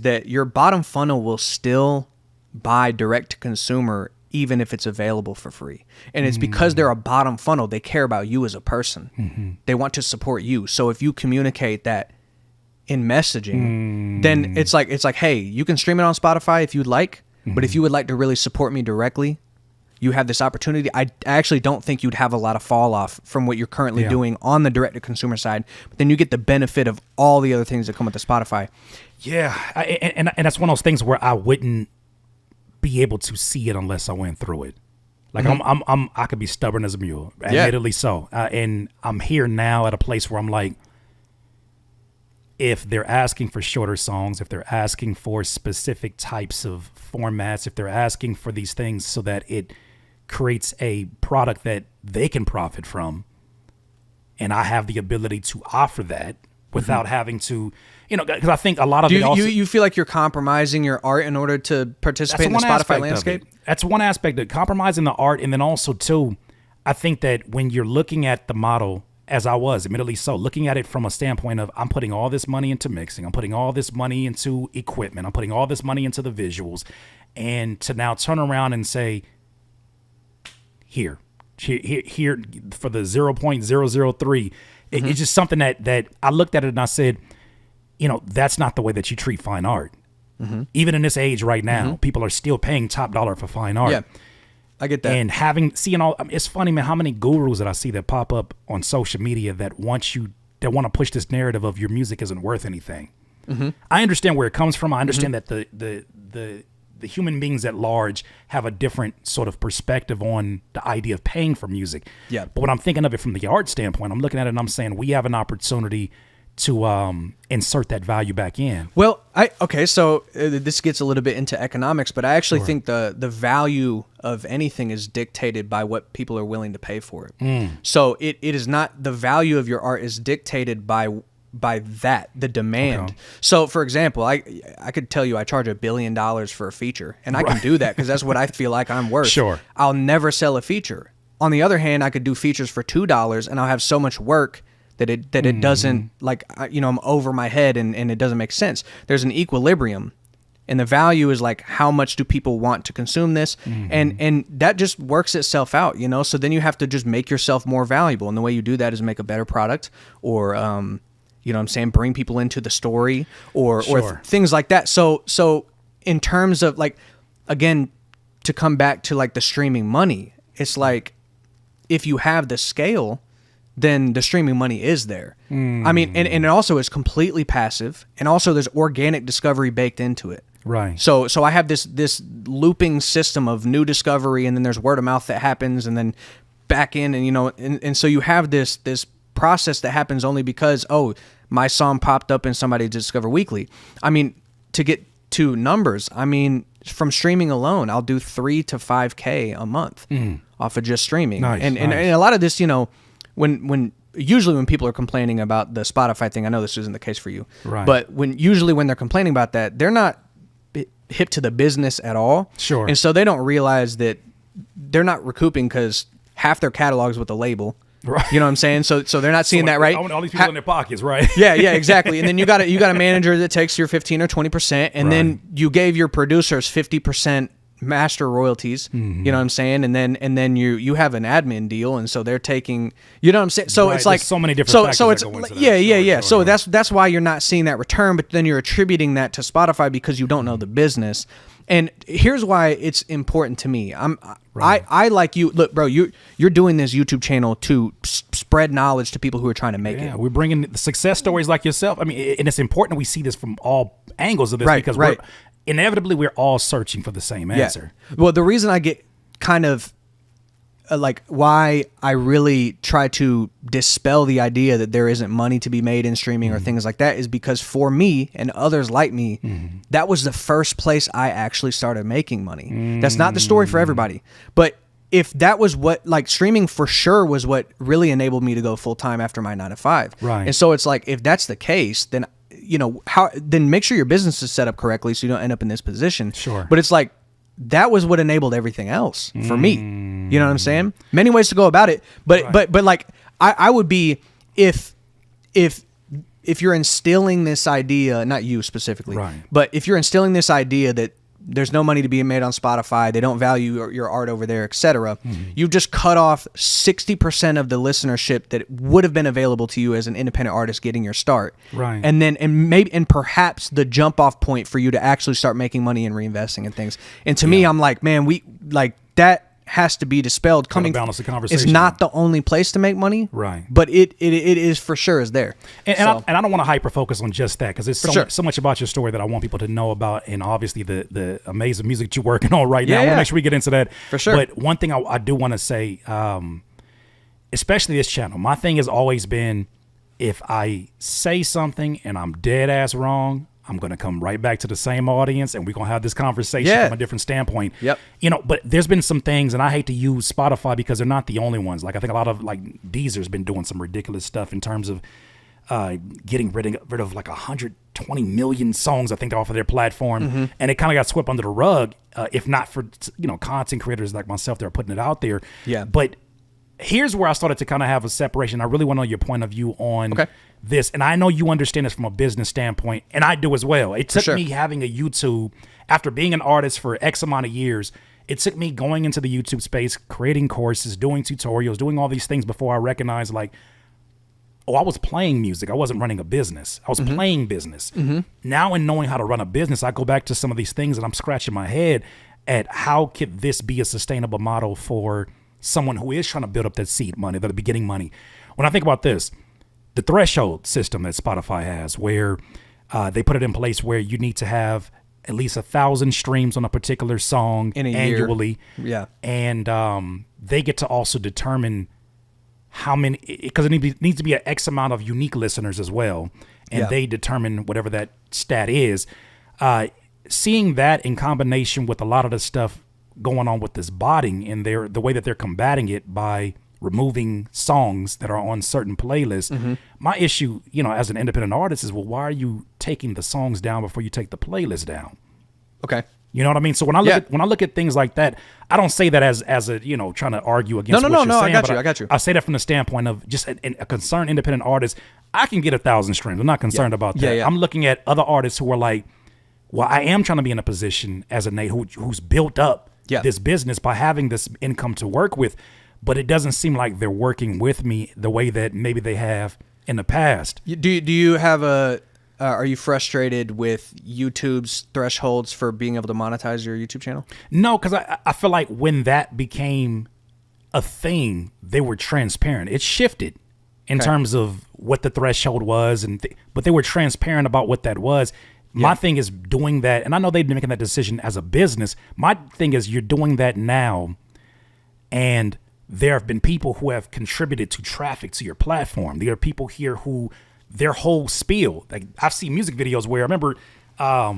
that your bottom funnel will still buy direct to consumer even if it's available for free, and it's because they're a bottom funnel. They care about you as a person. They want to support you. So if you communicate that in messaging, then it's like, hey, you can stream it on Spotify if you'd like, but if you would like to really support me directly, you have this opportunity. I actually don't think you'd have a lot of fall off from what you're currently doing on the direct to consumer side, but then you get the benefit of all the other things that come with the Spotify. Yeah. And that's one of those things where I wouldn't be able to see it unless I went through it. Like I could be stubborn as a mule, admittedly so. And I'm here now at a place where I'm like, if they're asking for shorter songs, if they're asking for specific types of formats, if they're asking for these things so that it creates a product that they can profit from, and I have the ability to offer that without having to, because I think a lot of you feel like you're compromising your art in order to participate in the Spotify landscape? That's one aspect of compromising the art. And then also too, I think that when you're looking at the model, as I was, admittedly so, looking at it from a standpoint of, I'm putting all this money into mixing, I'm putting all this money into equipment, I'm putting all this money into the visuals, and to now turn around and say, here for the 0.003, it's just something that I looked at it and I said, that's not the way that you treat fine art. Even in this age right now, people are still paying top dollar for fine art. Yeah, I get that. And seeing all, it's funny, man, how many gurus that I see that pop up on social media that want to push this narrative of your music isn't worth anything. I understand where it comes from. I understand that the human beings at large have a different sort of perspective on the idea of paying for music. Yeah. But when I'm thinking of it from the art standpoint, I'm looking at it and I'm saying we have an opportunity to insert that value back in. Well, so this gets a little bit into economics, but I actually think the value of anything is dictated by what people are willing to pay for it. So it is not, the value of your art is dictated by the demand. Okay. So for example, I could tell you I charge $1 billion for a feature, and I can do that because that's what I feel like I'm worth. Sure. I'll never sell a feature. On the other hand, I could do features for $2 and I'll have so much work that it doesn't, like, I'm over my head and it doesn't make sense. There's an equilibrium. And the value is like, how much do people want to consume this? And that just works itself out, you know? So then you have to just make yourself more valuable. And the way you do that is make a better product, or, you know what I'm saying, bring people into the story, or things like that. So in terms of like, again, to come back to like the streaming money, it's like, if you have the scale, then the streaming money is there. I mean, and it also is completely passive, and also there's organic discovery baked into it. Right. So I have this looping system of new discovery, and then there's word of mouth that happens, and then back in, and you know, and so you have this process that happens only because, oh, my song popped up in somebody Discover Weekly. I mean, to get to numbers, I mean, from streaming alone, I'll do 3 to 5K a month off of just streaming. Nice, and a lot of this, you know, when usually when people are complaining about the Spotify thing, I know this isn't the case for you, right, but when they're complaining about that, they're not hip to the business at all. Sure. And so they don't realize that they're not recouping because half their catalog's with the label. Right. You know what I'm saying? So they're not seeing that, right? All these people in their pockets, right? Yeah, exactly. And then you got a manager that takes your 15 or 20%, and then you gave your producers 50% master royalties. You know what I'm saying? And then you have an admin deal, and so they're taking, you know what I'm saying? So it's like there's so many different factors so it's that go into that. Yeah. Sure. So that's why you're not seeing that return, but then you're attributing that to Spotify because you don't know the business. And here's why it's important to me. I like you. Look, bro, you're doing this YouTube channel to spread knowledge to people who are trying to make it. We're bringing the success stories like yourself. I mean, and it's important we see this from all angles of this, because inevitably we're all searching for the same answer. Well, the reason I get kind of like why I really try to dispel the idea that there isn't money to be made in streaming or things like that is because for me and others like me, that was the first place I actually started making money. That's not the story for everybody, but if that was what, like, streaming for sure was what really enabled me to go full time after my 9 to 5. Right. And so it's like, if that's the case, then, you know, then make sure your business is set up correctly so you don't end up in this position. Sure. But it's like, that was what enabled everything else for me. You know what I'm saying? Many ways to go about it, but like I would be if you're instilling this idea, not you specifically, but if you're instilling this idea that there's no money to be made on Spotify, they don't value your art over there, etc. You've just cut off 60% of the listenership that would have been available to you as an independent artist getting your start. Right. And then and perhaps the jump off point for you to actually start making money and reinvesting in things. And to me, I'm like, man, we like that has to be dispelled. Balance the conversation. It's not the only place to make money, right? But it is for sure is there. And I don't want to hyper focus on just that, because it's so much about your story that I want people to know about, and obviously the amazing music that you're working on right now. I want to make sure we get into that for sure. But one thing I do want to say, especially this channel, my thing has always been, if I say something and I'm dead ass wrong, I'm going to come right back to the same audience, and we're going to have this conversation from a different standpoint. Yep. You know, but there's been some things, and I hate to use Spotify because they're not the only ones. Like, I think a lot of, like, Deezer's been doing some ridiculous stuff in terms of getting rid of like 120 million songs, I think, off of their platform. And it kind of got swept under the rug, if not for, you know, content creators like myself that are putting it out there. Yeah. But here's where I started to kind of have a separation. I really want to know your point of view on this. And I know you understand this from a business standpoint, and I do as well. It took me having a YouTube, after being an artist for X amount of years, it took me going into the YouTube space, creating courses, doing tutorials, doing all these things before I recognized, like, oh, I was playing music. I wasn't running a business. I was playing business. Now, in knowing how to run a business, I go back to some of these things and I'm scratching my head at how could this be a sustainable model for someone who is trying to build up that seed money, that beginning money. When I think about this, the threshold system that Spotify has, where they put it in place where you need to have at least 1,000 streams on a particular song in a annually. Year. Yeah. And they get to also determine how many, because it needs to be an X amount of unique listeners as well. And they determine whatever that stat is. Seeing that in combination with a lot of the stuff going on with this botting and the way that they're combating it by removing songs that are on certain playlists. My issue, you know, as an independent artist is, well, why are you taking the songs down before you take the playlist down? Okay. You know what I mean? So when I look at things like that, I don't say that as a, you know, trying to argue against what you're saying. I got you. I say that from the standpoint of just a concerned independent artist. I can get 1,000 streams. I'm not concerned about that. Yeah. I'm looking at other artists who are like, well, I am trying to be in a position as a Nate who's built up this business by having this income to work with, but it doesn't seem like they're working with me the way that maybe they have in the past. Do you have are you frustrated with YouTube's thresholds for being able to monetize your YouTube channel? No, because I feel like when that became a thing, they were transparent. It shifted in terms of what the threshold was, but they were transparent about what that was. My thing is doing that, and I know they've been making that decision as a business. My thing is you're doing that now, and there have been people who have contributed to traffic to your platform. There are people here who their whole spiel, like I've seen music videos where I remember, I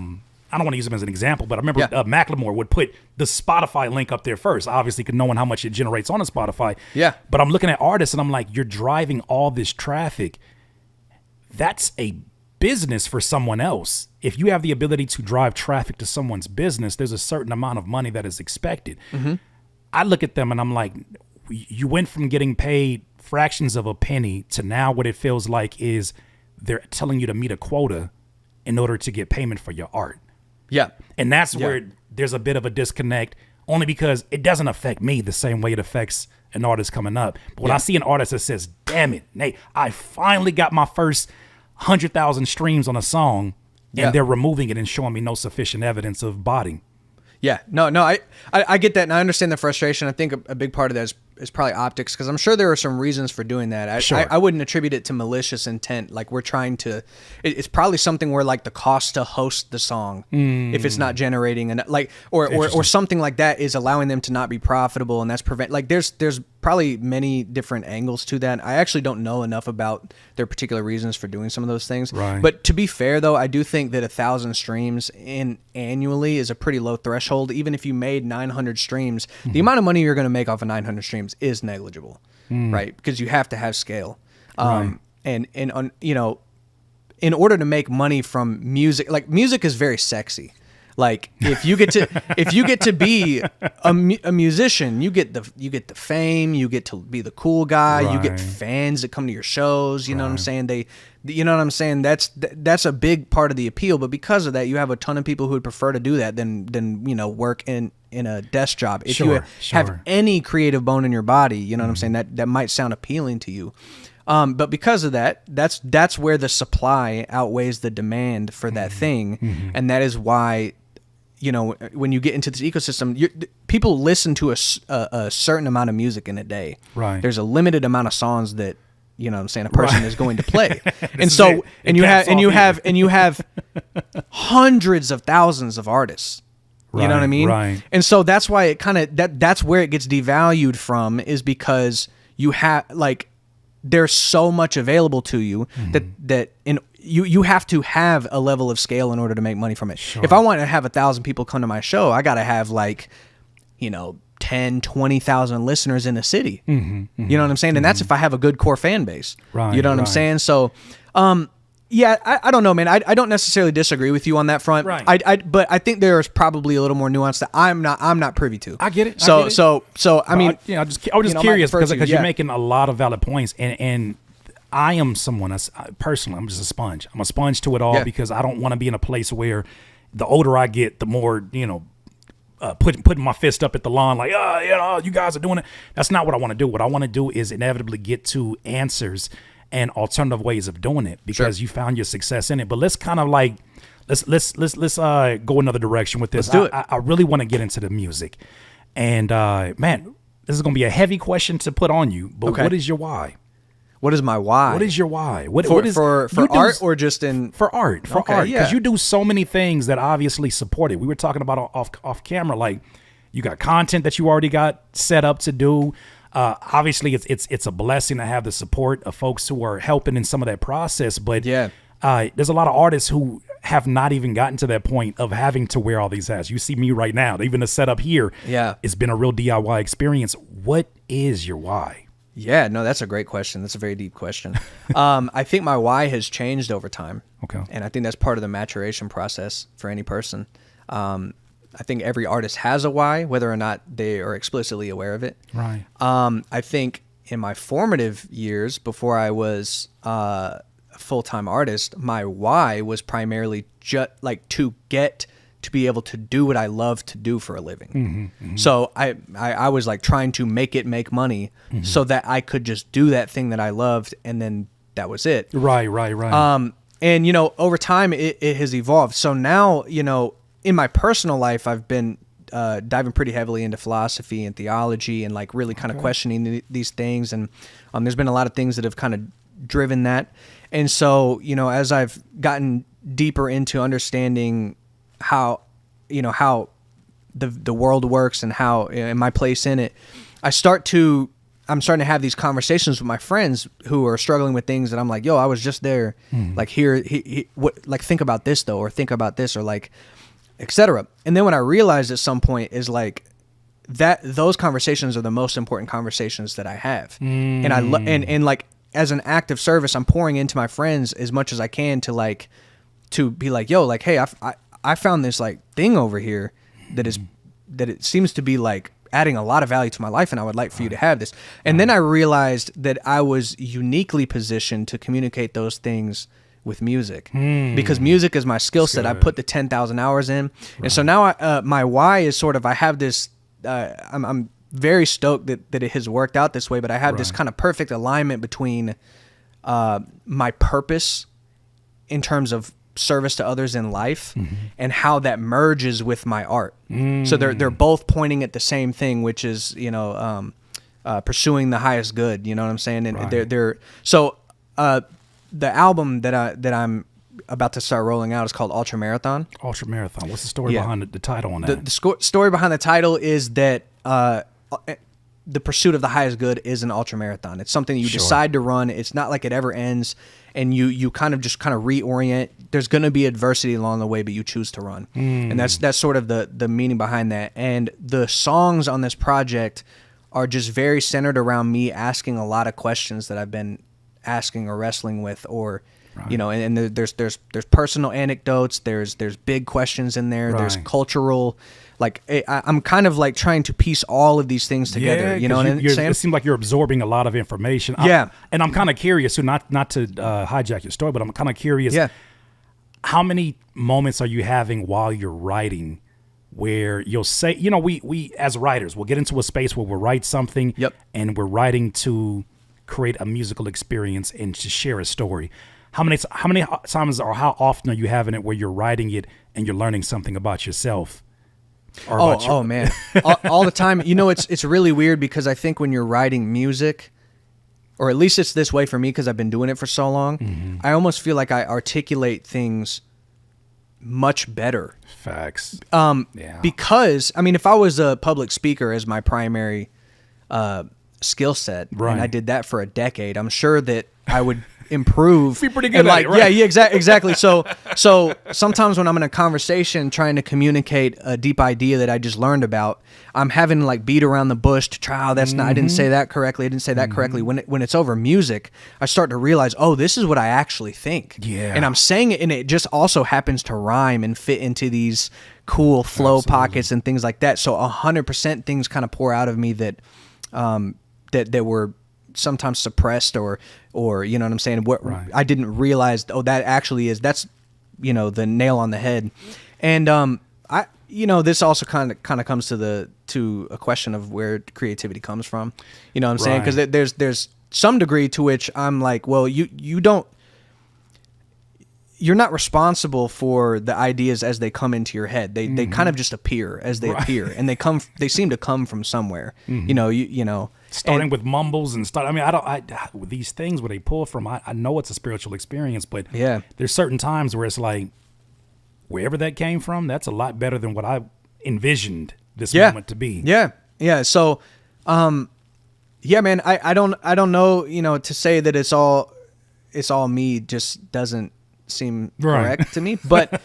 don't want to use them as an example, but I remember Macklemore would put the Spotify link up there first, obviously knowing how much it generates on a Spotify. Yeah. But I'm looking at artists and I'm like, you're driving all this traffic. That's a business for someone else. If you have the ability to drive traffic to someone's business, there's a certain amount of money that is expected. Mm-hmm. I look at them and I'm like, you went from getting paid fractions of a penny to now what it feels like is they're telling you to meet a quota in order to get payment for your art. Yeah. And that's where there's a bit of a disconnect, only because it doesn't affect me the same way it affects an artist coming up. But when I see an artist that says, damn it, Nate, I finally got my first 100,000 streams on a song, and they're removing it and showing me no sufficient evidence of botting. Yeah, no, I get that, and I understand the frustration. I think a big part of that is probably optics, because I'm sure there are some reasons for doing that. I wouldn't attribute it to malicious intent. Like we're trying to, it's probably something where like the cost to host the song, if it's not generating, and like or something like that is allowing them to not be profitable, and that's like there's probably many different angles to that. I actually don't know enough about their particular reasons for doing some of those things. Right. But to be fair though, I do think that 1,000 streams annually is a pretty low threshold. Even if you made 900 streams, the amount of money you're going to make off of 900 streams is negligible, right? Because you have to have scale. And you know, in order to make money from music, like music is very sexy. Like if you get to be a musician, you get the fame, you get to be the cool guy, you get fans that come to your shows. You know what I'm saying? You know what I'm saying? That's a big part of the appeal. But because of that, you have a ton of people who would prefer to do that than you know, work in a desk job. If you have any creative bone in your body, you know what I'm saying? That might sound appealing to you. But because of that, that's where the supply outweighs the demand for that thing, and that is why, you know, when you get into this ecosystem, people listen to a certain amount of music in a day. Right. There's a limited amount of songs that, you know what I'm saying, a person is going to play. And so you have hundreds of thousands of artists. You know what I mean? Right. And so that's why it kind of that's where it gets devalued from, is because you have like there's so much available to you that you have to have a level of scale in order to make money from it. Sure. If I want to have 1,000 people come to my show, I got to have like, you know, 10, 20,000 listeners in a city. You know what I'm saying? And that's if I have a good core fan base. Right. You know what I'm saying? So, yeah, I don't know, man. I don't necessarily disagree with you on that front. Right. But I think there's probably a little more nuance that I'm not privy to. I get it. So I mean, I was just curious because you're making a lot of valid points, and I am someone personally, I'm just a sponge. I'm a sponge to it all because I don't want to be in a place where the older I get, the more, you know, putting my fist up at the lawn like, you know, you guys are doing it. That's not what I want to do. What I want to do is inevitably get to answers and alternative ways of doing it because you found your success in it. But let's kind of like let's go another direction with this. Let's do it. I really want to get into the music, and man, this is gonna be a heavy question to put on you. But what is your why? What is my why? What is your why? For art or just in for art? Because you do so many things that obviously support it. We were talking about off camera, like you got content that you already got set up to do. Obviously, it's a blessing to have the support of folks who are helping in some of that process. But there's a lot of artists who have not even gotten to that point of having to wear all these hats. You see me right now. Even the setup here, it's been a real DIY experience. What is your why? Yeah, no, that's a great question. That's a very deep question. I think my why has changed over time. Okay. And I think that's part of the maturation process for any person. I think every artist has a why, whether or not they are explicitly aware of it. Right. I think in my formative years, before I was full-time artist, my why was primarily just like to be able to do what I love to do for a living. So I was like trying to make money so that I could just do that thing that I loved, and then that was it. Right. And, you know, over time it has evolved. So now, you know, in my personal life, I've been diving pretty heavily into philosophy and theology and like really kind of questioning these things. And there's been a lot of things that have kind of driven that. And so, you know, as I've gotten deeper into understanding how the world works and how and my place in it, I'm starting to have these conversations with my friends who are struggling with things that I'm like, yo, I was just there. Like like think about this though, or think about this, or like, etc. And then what I realized at some point is like that those conversations are the most important conversations that I have. And and like as an act of service, I'm pouring into my friends as much as I can to be like, yo, like, hey, I found this like thing over here that it seems to be like adding a lot of value to my life, and I would like for you to have this. And then I realized that I was uniquely positioned to communicate those things with music, because music is my skill set. I put the 10,000 hours in. And so now my why is sort of, I have this, I'm very stoked that it has worked out this way, but I have this kind of perfect alignment between my purpose in terms of service to others in life and how that merges with my art. So they're both pointing at the same thing, which is, you know, pursuing the highest good, you know what I'm saying? And they're so the album that I'm about to start rolling out is called Ultra Marathon. Ultra Marathon. What's the story behind the title on that? The story behind the title is that the pursuit of the highest good is an ultra marathon. It's something you decide to run. It's not like it ever ends, and you kind of reorient. There's going to be adversity along the way, but you choose to run. And that's sort of the meaning behind that. And the songs on this project are just very centered around me asking a lot of questions that I've been asking or wrestling with, or you know, and there's personal anecdotes, there's big questions in there, there's cultural, like I'm kind of like trying to piece all of these things together. You know what I'm saying? It seems like you're absorbing a lot of information. And I'm kind of curious, so not to hijack your story, but I'm kind of curious. Yeah. How many moments are you having while you're writing where you'll say, you know, we as writers, we'll get into a space where we'll write something and we're writing to create a musical experience and to share a story. How many times or how often are you having it where you're writing it and you're learning something about yourself? Oh man, all the time. You know, it's really weird because I think when you're writing music, or at least it's this way for me because I've been doing it for so long, I almost feel like I articulate things much better. Facts. Because I mean, if I was a public speaker as my primary skill set, and I did that for a decade, I'm sure that I would improve. Be pretty good at it, right? Yeah, exactly. So sometimes when I'm in a conversation trying to communicate a deep idea that I just learned about, I'm having to like beat around the bush to try, that's not, I didn't say that correctly. I didn't say that correctly. When it's over music, I start to realize, oh, this is what I actually think. Yeah. And I'm saying it, and it just also happens to rhyme and fit into these cool flow pockets and things like that. So 100% things kind of pour out of me that that were sometimes suppressed or you know what I'm saying, what I didn't realize, that actually that's, you know, the nail on the head. And I, you know, this also kind of comes to a question of where creativity comes from, you know what I'm saying, because there's some degree to which I'm like, well, you're not responsible for the ideas as they come into your head. They kind of just appear as they appear, and they seem to come from somewhere. You know, starting with mumbles and stuff. I mean, with these things where they pull from, I know it's a spiritual experience, but there's certain times where it's like, wherever that came from, that's a lot better than what I envisioned this moment to be. Yeah. So, man, I don't know, you know, to say that it's all me just doesn't seem correct to me, but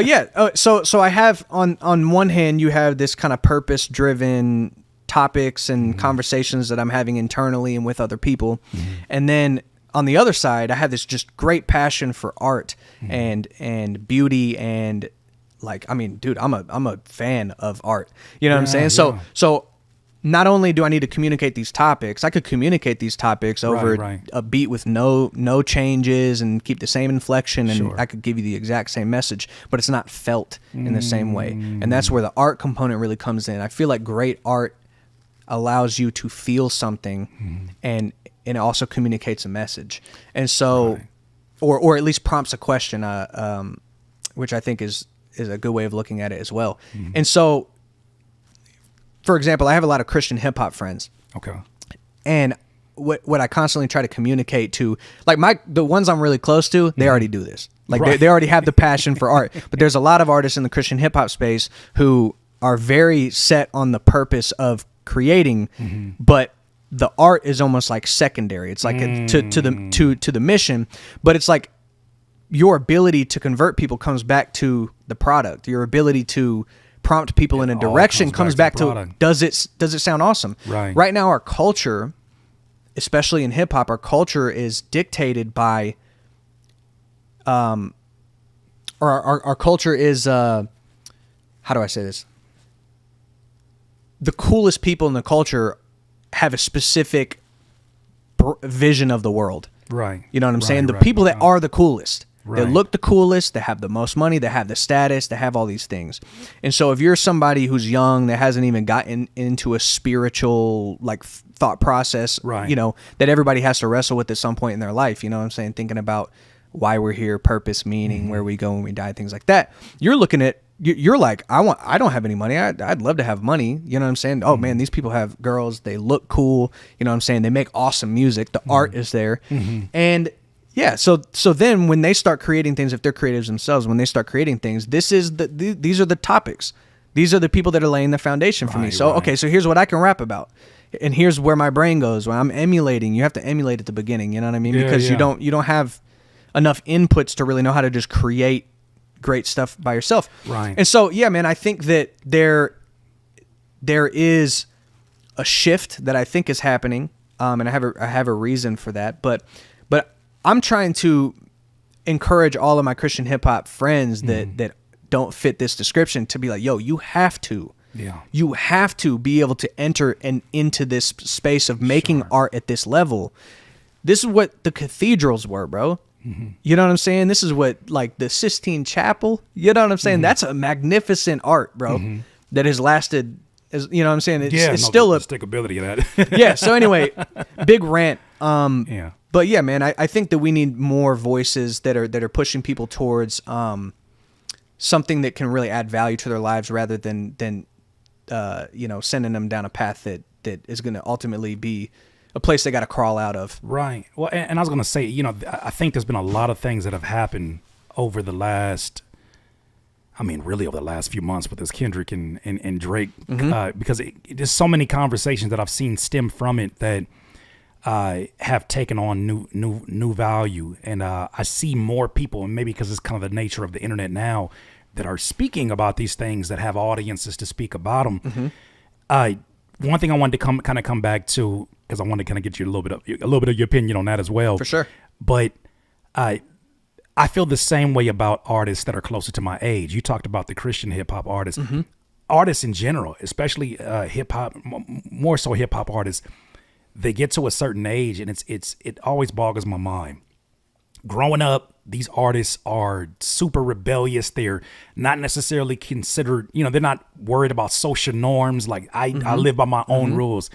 yeah. So I have on one hand, you have this kind of purpose driven topics and conversations that I'm having internally and with other people, and then on the other side, I have this just great passion for art and beauty, and like, I mean, dude, I'm a fan of art. You know what I'm saying? So not only do I need to communicate these topics, I could communicate these topics over a beat with no changes and keep the same inflection, and I could give you the exact same message, but it's not felt in the same way. And that's where the art component really comes in. I feel like great art allows you to feel something, and it also communicates a message. And so, or at least prompts a question, which I think is a good way of looking at it as well. And so, for example, I have a lot of Christian hip hop friends. Okay. And what I constantly try to communicate to, like the ones I'm really close to, they already do this. Like they already have the passion for art. But there's a lot of artists in the Christian hip hop space who are very set on the purpose of creating, but the art is almost like secondary. It's like to the mission, but it's like your ability to convert people comes back to the product. Your ability to prompt people in a direction comes back to does it sound awesome? Right now, our culture, especially in hip hop, our culture is dictated by, or our culture is, how do I say this? The coolest people in the culture have a specific vision of the world. Right. You know what I'm saying? The people that are the coolest. They look the coolest, they have the most money, they have the status, they have all these things. And so if you're somebody who's young that hasn't even gotten into a spiritual like thought process, you know, that everybody has to wrestle with at some point in their life, you know what I'm saying? Thinking about why we're here, purpose, meaning, where we go when we die, things like that. You're looking at, you're like, I don't have any money. I'd love to have money. You know what I'm saying? Oh man, these people have girls, they look cool. You know what I'm saying? They make awesome music. The art is there. And yeah, so then when they start creating things, if they're creatives themselves, when they start creating things, these are the topics. These are the people that are laying the foundation for me. So okay, so here's what I can rap about, and here's where my brain goes when I'm emulating. You have to emulate at the beginning. You know what I mean? Because you don't have enough inputs to really know how to just create great stuff by yourself. Right. And so yeah, man, I think that there is a shift that I think is happening, and I have a reason for that, but I'm trying to encourage all of my Christian hip hop friends that don't fit this description to be like, yo, you have to be able to enter into this space of making art at this level. This is what the cathedrals were, bro. You know what I'm saying? This is what like the Sistine Chapel, you know what I'm saying? That's a magnificent art, bro, that has lasted, as you know what I'm saying? It's still a stickability of that. Yeah. So anyway, big rant. But yeah, man, I think that we need more voices that are pushing people towards something that can really add value to their lives, rather than you know, sending them down a path that is going to ultimately be a place they got to crawl out of. Right. Well, and I was going to say, you know, I think there's been a lot of things that have happened over the last, really over the last few months with this Kendrick and Drake, because there's so many conversations that I've seen stem from it that have taken on new value, and I see more people, and maybe because it's kind of the nature of the internet now, that are speaking about these things, that have audiences to speak about them. One thing I wanted to come back to, because I wanted to kind of get you a little bit of your opinion on that as well. For sure. But I feel the same way about artists that are closer to my age. You talked about the Christian hip hop artists, artists in general, especially hip hop, more so hip hop artists. They get to a certain age, and it always boggles my mind. Growing up, these artists are super rebellious. They're not necessarily considered, you know, they're not worried about social norms. Like I live by my own rules.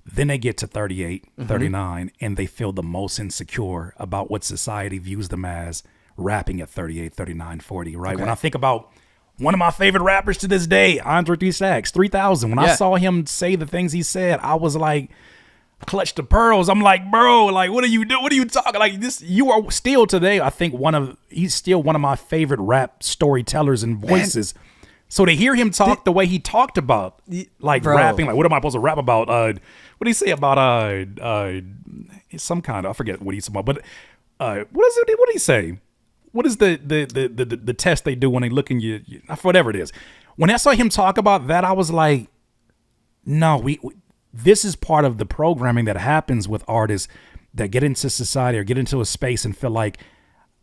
Then they get to 38, 39, and they feel the most insecure about what society views them as, rapping at 38, 39, 40, right? Okay. When I think about one of my favorite rappers to this day, Andre 3000, when I saw him say the things he said, I was like, clutch the pearls. I'm like, bro, like, what are you doing? What are you talking? Like this, you are still today, I think he's still one of my favorite rap storytellers and voices. Man. So to hear him talk the way he talked about, like rapping, like what am I supposed to rap about? What did he say about some kind of, I forget what he's about, but what is it? What did he say? What is the test they do when they look in you, whatever it is? When I saw him talk about that, I was like, no, this is part of the programming that happens with artists that get into society or get into a space and feel like,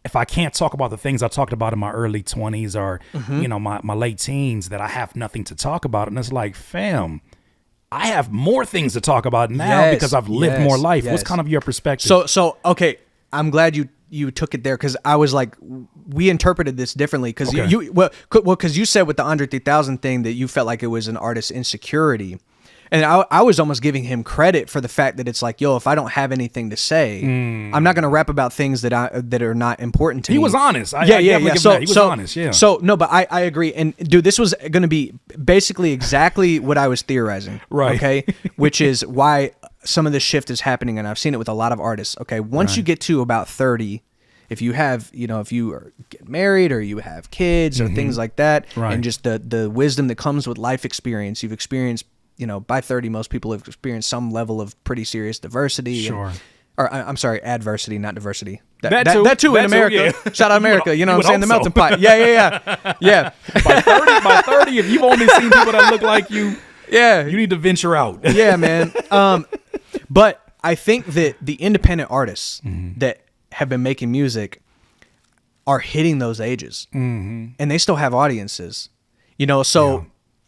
if I can't talk about the things I talked about in my early 20s or, you know, my late teens, that I have nothing to talk about. And it's like, fam, I have more things to talk about now because I've lived more life. What's kind of your perspective? So okay, I'm glad you took it there, because I was like, we interpreted this differently, because because you said with the Andre 3000 thing that you felt like it was an artist's insecurity. And I was almost giving him credit for the fact that it's like, yo, if I don't have anything to say, I'm not going to rap about things that are not important to me. He was honest. He was honest. Yeah. So no, but I agree. And dude, this was going to be basically exactly what I was theorizing. Right. Okay. Which is why some of this shift is happening, and I've seen it with a lot of artists. Okay. Once you get to about 30, if you have, if you are get married or you have kids or things like that, and just the wisdom that comes with life experience, you've experienced. By 30, most people have experienced some level of pretty serious diversity. Sure. I'm sorry, adversity, not diversity. That too in America. Yeah. Shout out America. You know what I'm saying? The melting pot. Yeah. By 30, if you've only seen people that look like you, you need to venture out. Yeah, man. But I think that the independent artists that have been making music are hitting those ages, and they still have audiences.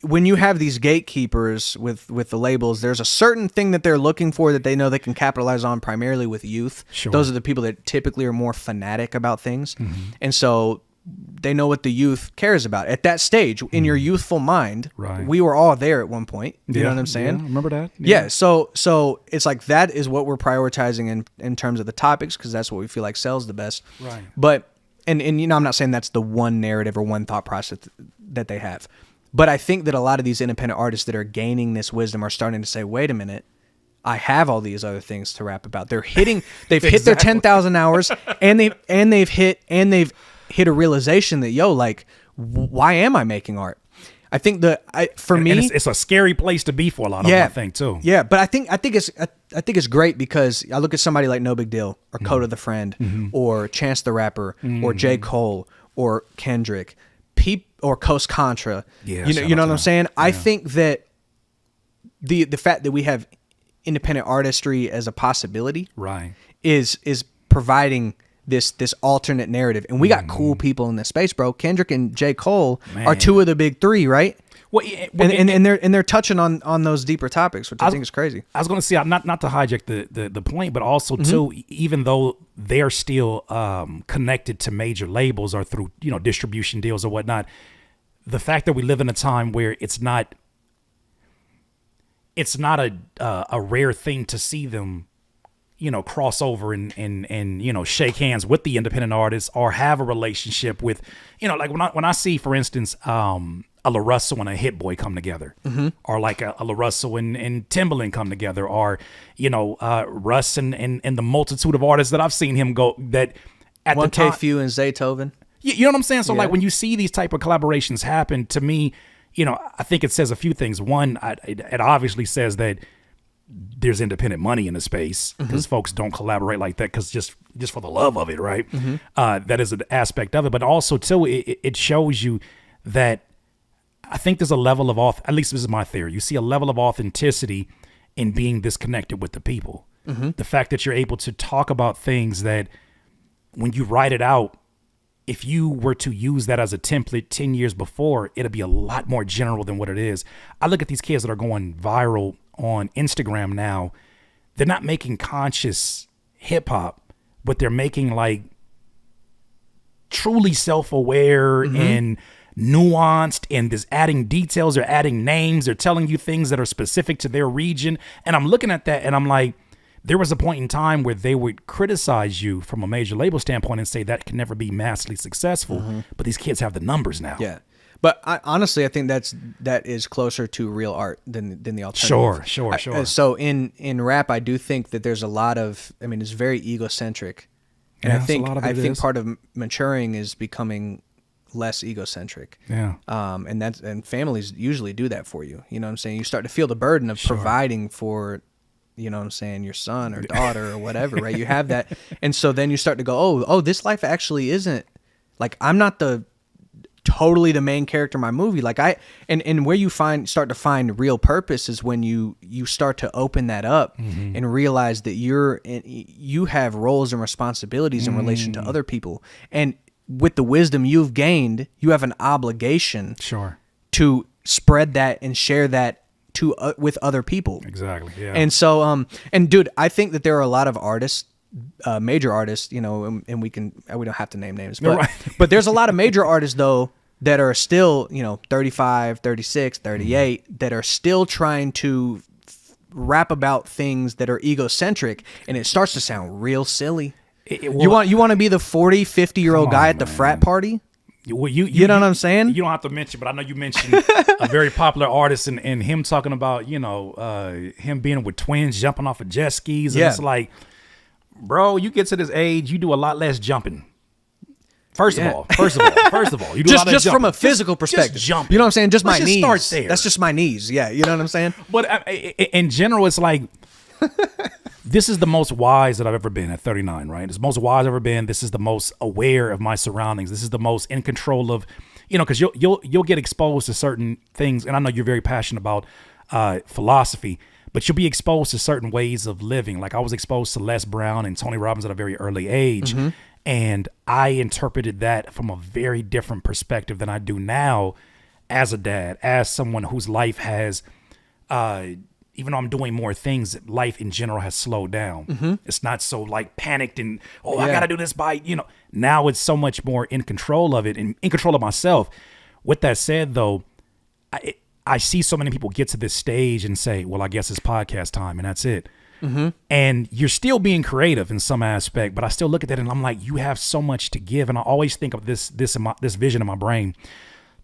When you have these gatekeepers with the labels, there's a certain thing that they're looking for that they know they can capitalize on, primarily with youth. Sure. Those are the people that typically are more fanatic about things. And so they know what the youth cares about. At that stage, in your youthful mind, we were all there at one point. You know what I'm saying? Yeah, remember that? Yeah. So it's like that is what we're prioritizing in terms of the topics, because that's what we feel like sells the best. Right. But, and I'm not saying that's the one narrative or one thought process that they have. But I think that a lot of these independent artists that are gaining this wisdom are starting to say, wait a minute, I have all these other things to rap about. They've hit their 10,000 hours, and they've hit a realization that, yo, like, why am I making art? I think for me, it's a scary place to be for a lot of them, I think, too. Yeah, but I think it's great, because I look at somebody like No Big Deal or Coda the Friend or Chance the Rapper or J. Cole or Kendrick or Coast Contra. Yeah, you know what I'm saying? I think that the fact that we have independent artistry as a possibility is providing this alternate narrative. And we got cool people in this space, bro. Kendrick and J. Cole are two of the big three, right? Well, and they're touching on those deeper topics, which I think is crazy. I was going to say, not to hijack the point, but also too, even though they're still connected to major labels or through distribution deals or whatnot, the fact that we live in a time where it's not a rare thing to see them cross over and shake hands with the independent artists or have a relationship with like when I see, for instance, a La Russell and a Hit Boy come together, or like a La Russell and Timbaland come together, or Russ and the multitude of artists that I've seen him go that at 1K the time, Few and Zaytoven. You know what I'm saying? So like when you see these type of collaborations happen, to me, I think it says a few things. One, it obviously says that there's independent money in the space, because folks don't collaborate like that because just for the love of it, right? That is an aspect of it. But also too, it shows you that I think there's a level of at least this is my theory. You see a level of authenticity in being disconnected with the people. The fact that you're able to talk about things that when you write it out, if you were to use that as a template 10 years before, it'd be a lot more general than what it is. I look at these kids that are going viral on Instagram now. They're not making conscious hip hop, but they're making like truly self-aware and nuanced, and there's adding details, they're adding names, they're telling you things that are specific to their region. And I'm looking at that and I'm like, there was a point in time where they would criticize you from a major label standpoint and say that can never be massively successful. But these kids have the numbers now. Yeah. But honestly, I think that is closer to real art than the alternative. Sure. So in rap, I do think that there's a lot of, it's very egocentric. And I think part of maturing is becoming less egocentric. Yeah. And families usually do that for you. You know what I'm saying? You start to feel the burden of providing for, you know what I'm saying, your son or daughter or whatever, right? You have that. And so then you start to go, oh, this life actually isn't, like, I'm not totally the main character in my movie. Like and where you start to find real purpose is when you start to open that up and realize that you have roles and responsibilities in relation to other people. And with the wisdom you've gained, you have an obligation to spread that and share that to with other people. Exactly. Yeah. And so, and dude, I think that there are a lot of artists, major artists, you know, and we don't have to name names, but, but there's a lot of major artists though that are still, you know, 35, 36, 38, that are still trying to rap about things that are egocentric, and it starts to sound real silly. You want to be the 40, 50-year-old guy at the frat party? Well, you know what I'm saying? You don't have to mention, but I know you mentioned a very popular artist and him talking about, you know, him being with twins, jumping off of jet skis. And it's like, bro, you get to this age, you do a lot less jumping. First of all, you do just from a physical perspective. Just jump. You know what I'm saying? Just my knees. Start there. That's just my knees. Yeah, you know what I'm saying? But in general, it's like, this is the most wise that I've ever been at 39, right? It's the most wise I've ever been. This is the most aware of my surroundings. This is the most in control of, you know, because you'll get exposed to certain things, and I know you're very passionate about philosophy, but you'll be exposed to certain ways of living. Like I was exposed to Les Brown and Tony Robbins at a very early age, and I interpreted that from a very different perspective than I do now as a dad, as someone whose life has, even though I'm doing more things, life in general has slowed down. It's not so like panicked and, I got to do this by, you know, now it's so much more in control of it and in control of myself. With that said, though, I see so many people get to this stage and say, well, I guess it's podcast time and that's it. And you're still being creative in some aspect, but I still look at that and I'm like, you have so much to give. And I always think of this vision in my brain,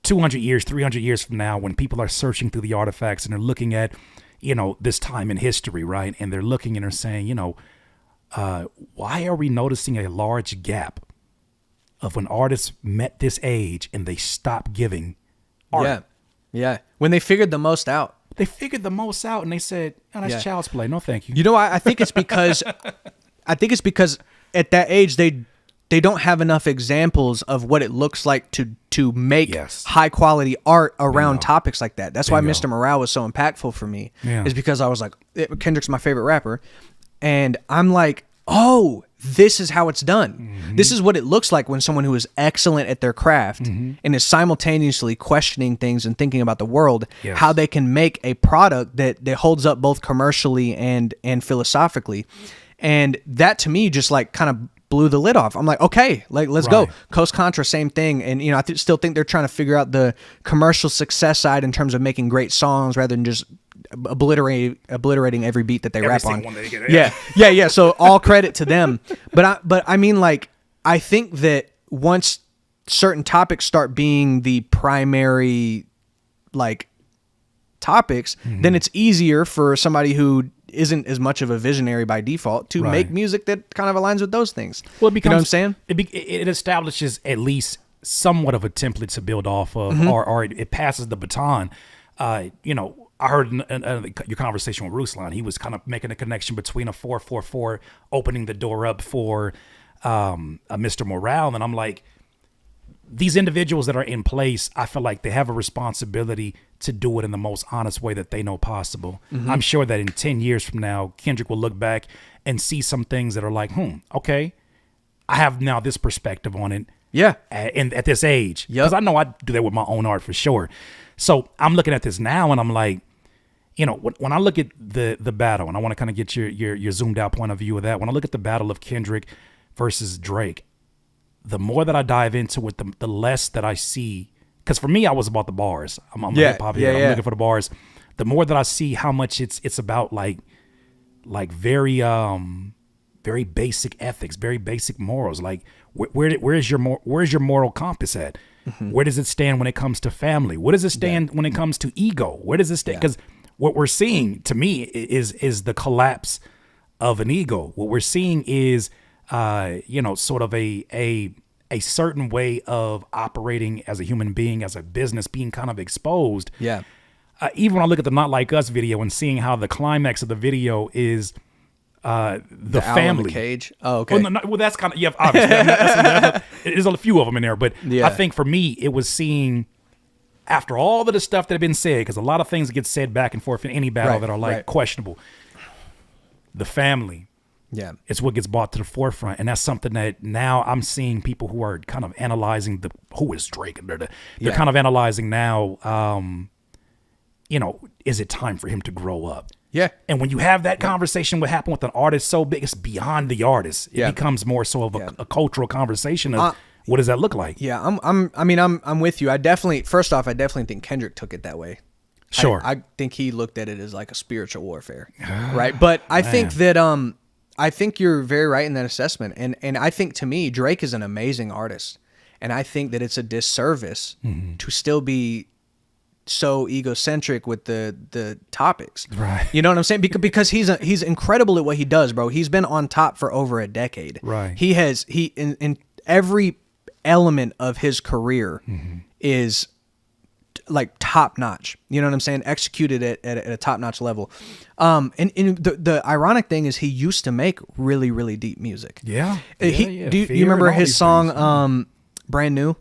200 years, 300 years from now, when people are searching through the artifacts and they're looking at, you know, this time in history, right? And they're looking and they're saying, you know, why are we noticing a large gap of when artists met this age and they stopped giving art? Yeah. When they figured the most out. They figured the most out and they said, oh, that's child's play. No, thank you. You know, I think it's because at that age they don't have enough examples of what it looks like to make high quality art around topics like that. That's why Mr. Morale was so impactful for me. Is because I was like, Kendrick's my favorite rapper, and I'm like, oh, this is how it's done. This is what it looks like when someone who is excellent at their craft and is simultaneously questioning things and thinking about the world, how they can make a product that holds up both commercially and philosophically. And that to me just like kind of blew the lid off. I'm like, okay, like let's go. Coast Contra, same thing. And you know, I still think they're trying to figure out the commercial success side in terms of making great songs rather than just obliterating every beat that they rap on. Yeah. So all credit to them. But I mean, like, I think that once certain topics start being the primary like topics, then it's easier for somebody who isn't as much of a visionary by default to make music that kind of aligns with those things. Well, it becomes, you know what I'm saying? It establishes at least somewhat of a template to build off of, or it passes the baton. You know, I heard in your conversation with Ruslan, he was kind of making a connection between a 444 opening the door up for a Mr. Morale, and I'm like, these individuals that are in place, I feel like they have a responsibility to do it in the most honest way that they know possible. I'm sure that in 10 years from now, Kendrick will look back and see some things that are like, okay, I have now this perspective on it. Yeah. At this age. Because I know I do that with my own art for sure. So I'm looking at this now and I'm like, you know, when I look at the battle, and I want to kind of get your zoomed out point of view of that, when I look at the battle of Kendrick versus Drake, the more that I dive into it, the less that I see, because for me, I was about the bars. I'm a hip hop head. I'm looking for the bars. The more that I see how much it's about like very very basic ethics, very basic morals. Like where's your moral compass at? Where does it stand when it comes to family? What does it stand when it comes to ego? Where does it stand? Because what we're seeing, to me, is the collapse of an ego. What we're seeing is you know, sort of a certain way of operating as a human being, as a business, being kind of exposed. Yeah. Even when I look at the Not Like Us video and seeing how the climax of the video is the family. Owl in the cage. Oh, okay. Well, that's kind of, obviously. There's a few of them in there, but I think for me, it was seeing, after all of the stuff that had been said, because a lot of things get said back and forth in any battle that are like questionable. The family. Yeah, it's what gets brought to the forefront, and that's something that now I'm seeing people who are kind of analyzing who is Drake. They're kind of analyzing now is it time for him to grow up? Yeah. And when you have that conversation, what happened with an artist so big, it's beyond the artist. It Yeah. becomes more so of a cultural conversation of what does that look like? Yeah, I'm with you. I definitely think Kendrick took it that way. Sure. I think he looked at it as like a spiritual warfare. Right. But I think that I think you're very right in that assessment. And I think, to me, Drake is an amazing artist. And I think that it's a disservice to still be so egocentric with the topics. Right. You know what I'm saying? Because he's incredible at what he does, bro. He's been on top for over a decade. Right. He in every element of his career is like top notch. You know what I'm saying? Executed it at a top notch level. And the ironic thing is he used to make really, really deep music. Yeah. Do you remember his song Brand New?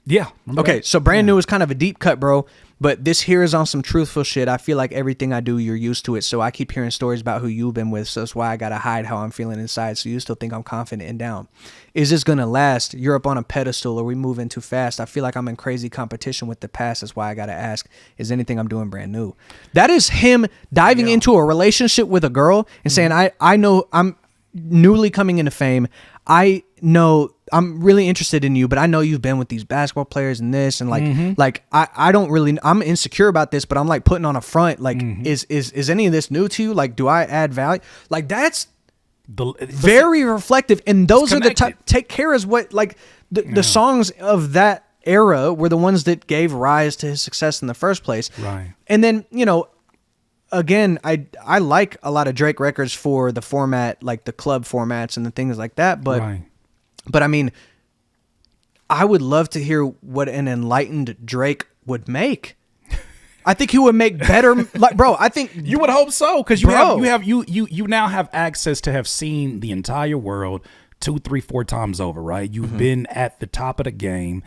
Yeah. Okay, so Brand New is kind of a deep cut, bro. But this here is on some truthful shit. I feel like everything I do, you're used to it. So I keep hearing stories about who you've been with. So that's why I got to hide how I'm feeling inside. So you still think I'm confident and down. Is this going to last? You're up on a pedestal, or we moving too fast? I feel like I'm in crazy competition with the past. That's why I got to ask, is anything I'm doing brand new? That is him diving into a relationship with a girl and saying, I know I'm newly coming into fame. I know I'm really interested in you, but I know you've been with these basketball players and this, and like I don't really, I'm insecure about this, but I'm like putting on a front. Like, is any of this new to you? Like, do I add value? Like, that's very reflective. And those are the Take Care is what, like, the songs of that era were the ones that gave rise to his success in the first place. Right. And then, again, I like a lot of Drake records for the format, like the club formats and the things like that. But I mean, I would love to hear what an enlightened Drake would make. I think he would make better. Like, bro, I think you would hope so, because you now have access to have seen the entire world 2, 3, 4 times over, right? You've been at the top of the game.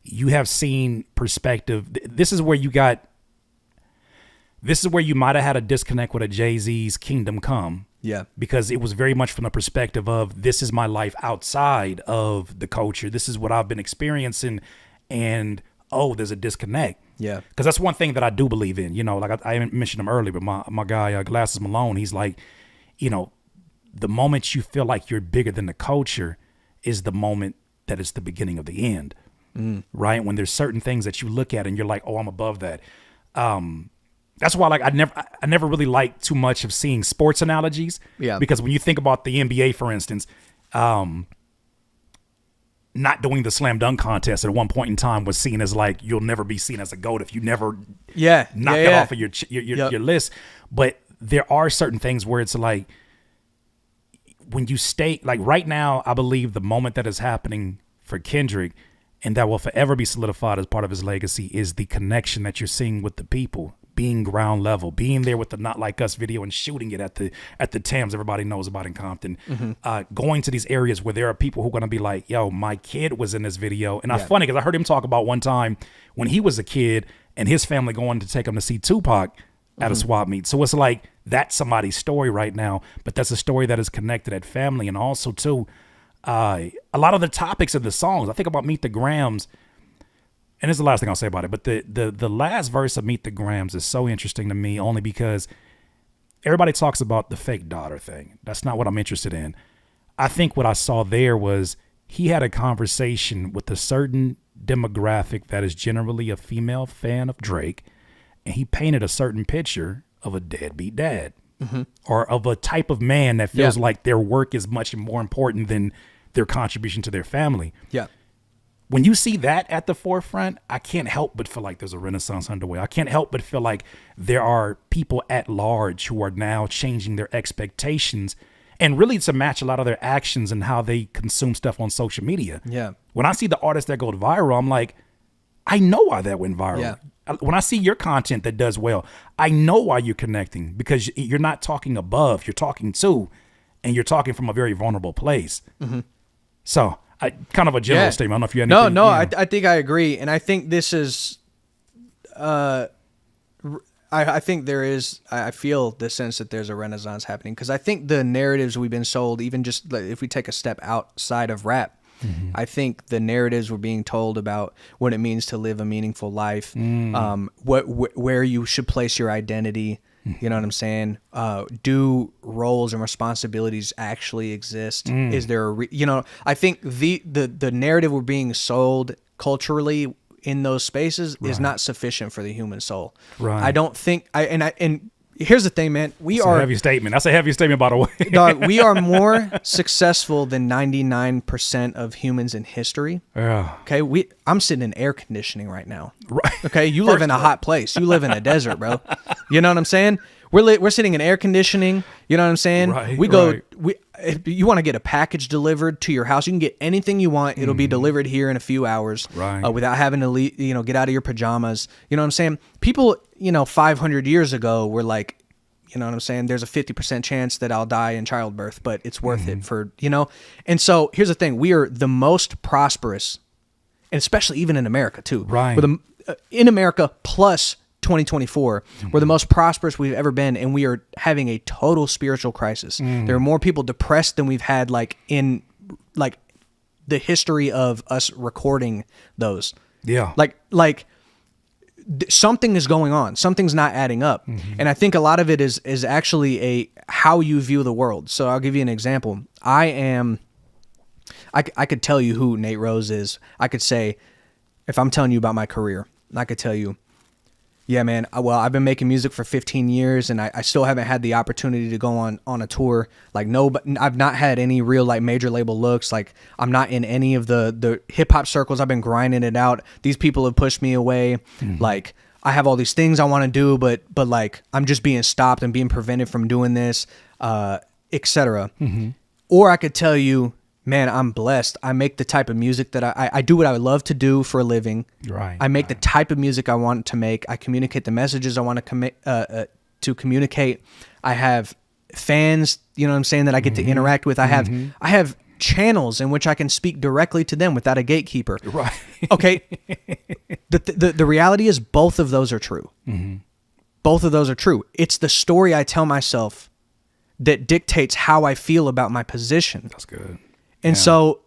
You have seen perspective. This is where you might have had a disconnect with a Jay-Z's Kingdom Come. Yeah. Because it was very much from the perspective of, this is my life outside of the culture. This is what I've been experiencing. And, there's a disconnect. Yeah. Because that's one thing that I do believe in. Like I mentioned him earlier, but my guy, Glasses Malone, he's like, the moment you feel like you're bigger than the culture is the moment that it's the beginning of the end. Right? When there's certain things that you look at and you're like, I'm above that. That's why, like, I never really liked too much of seeing sports analogies. Yeah. Because when you think about the NBA, for instance, not doing the slam dunk contest at one point in time was seen as like, you'll never be seen as a GOAT if you never knock it off of your list. But there are certain things where it's like, when you stay, like right now, I believe the moment that is happening for Kendrick, and that will forever be solidified as part of his legacy, is the connection that you're seeing with the people. Being ground level, being there with the Not Like Us video and shooting it at the Thames everybody knows about in Compton, going to these areas where there are people who are going to be like, yo, my kid was in this video. And it's funny because I heard him talk about one time when he was a kid and his family going to take him to see Tupac at a swap meet. So it's like, that's somebody's story right now, but that's a story that is connected at family. And also too, a lot of the topics of the songs, I think about Meet the Grams, and this is the last thing I'll say about it, but the last verse of Meet the Grams is so interesting to me, only because everybody talks about the fake daughter thing. That's not what I'm interested in. I think what I saw there was he had a conversation with a certain demographic that is generally a female fan of Drake, and he painted a certain picture of a deadbeat dad, or of a type of man that feels like their work is much more important than their contribution to their family. Yeah. When you see that at the forefront, I can't help but feel like there's a renaissance underway. I can't help but feel like there are people at large who are now changing their expectations, and really to match a lot of their actions and how they consume stuff on social media. Yeah. When I see the artists that go viral, I'm like, I know why that went viral. Yeah. When I see your content that does well, I know why you're connecting, because you're not talking above, you're talking to, and you're talking from a very vulnerable place. So, kind of a general statement. I don't know if you had anything. No, I think I agree. And I think this is, I think there is, I feel the sense that there's a renaissance happening, because I think the narratives we've been sold, even just if we take a step outside of rap, I think the narratives we're being told about what it means to live a meaningful life, where you should place your identity, you know what I'm saying? Do roles and responsibilities actually exist? Is there I think the narrative we're being sold culturally in those spaces is not sufficient for the human soul. Right. I don't think and here's the thing, man. That's a heavy statement. That's a heavy statement, by the way. Dog, we are more successful than 99% of humans in history. Yeah. Okay, I'm sitting in air conditioning right now. Right. Okay, you live in a hot place. You live in a desert, bro. You know what I'm saying? We're sitting in air conditioning. You know what I'm saying? Right, we go. If you want to get a package delivered to your house, you can get anything you want. It'll be delivered here in a few hours, right? Without having to leave, get out of your pajamas. You know what I'm saying? People, 500 years ago were like, you know what I'm saying? There's a 50% chance that I'll die in childbirth, but it's worth it for. And so here's the thing: we are the most prosperous, and especially even in America too. Right. In America plus 2024, we're the most prosperous we've ever been, and we are having a total spiritual crisis. There are more people depressed than we've had in the history of us recording those. Yeah. Something is going on. Something's not adding up. And I think a lot of it is actually how you view the world. So I'll give you an example. I could tell you who Nate Rose is. I could say, if I'm telling you about my career, I could tell you, yeah, man, well, I've been making music for 15 years and I still haven't had the opportunity to go on a tour. I've not had any real major label looks. I'm not in any of the hip hop circles. I've been grinding it out. These people have pushed me away. I have all these things I want to do, but I'm just being stopped and being prevented from doing this, etc. Or I could tell you, man, I'm blessed. I make the type of music that I do what I would love to do for a living. Right. I make the type of music I want to make. I communicate the messages I want to communicate. I have fans, you know what I'm saying, that I get to interact with. I have channels in which I can speak directly to them without a gatekeeper. Right. Okay. The reality is both of those are true. Both of those are true. It's the story I tell myself that dictates how I feel about my position. That's good. And so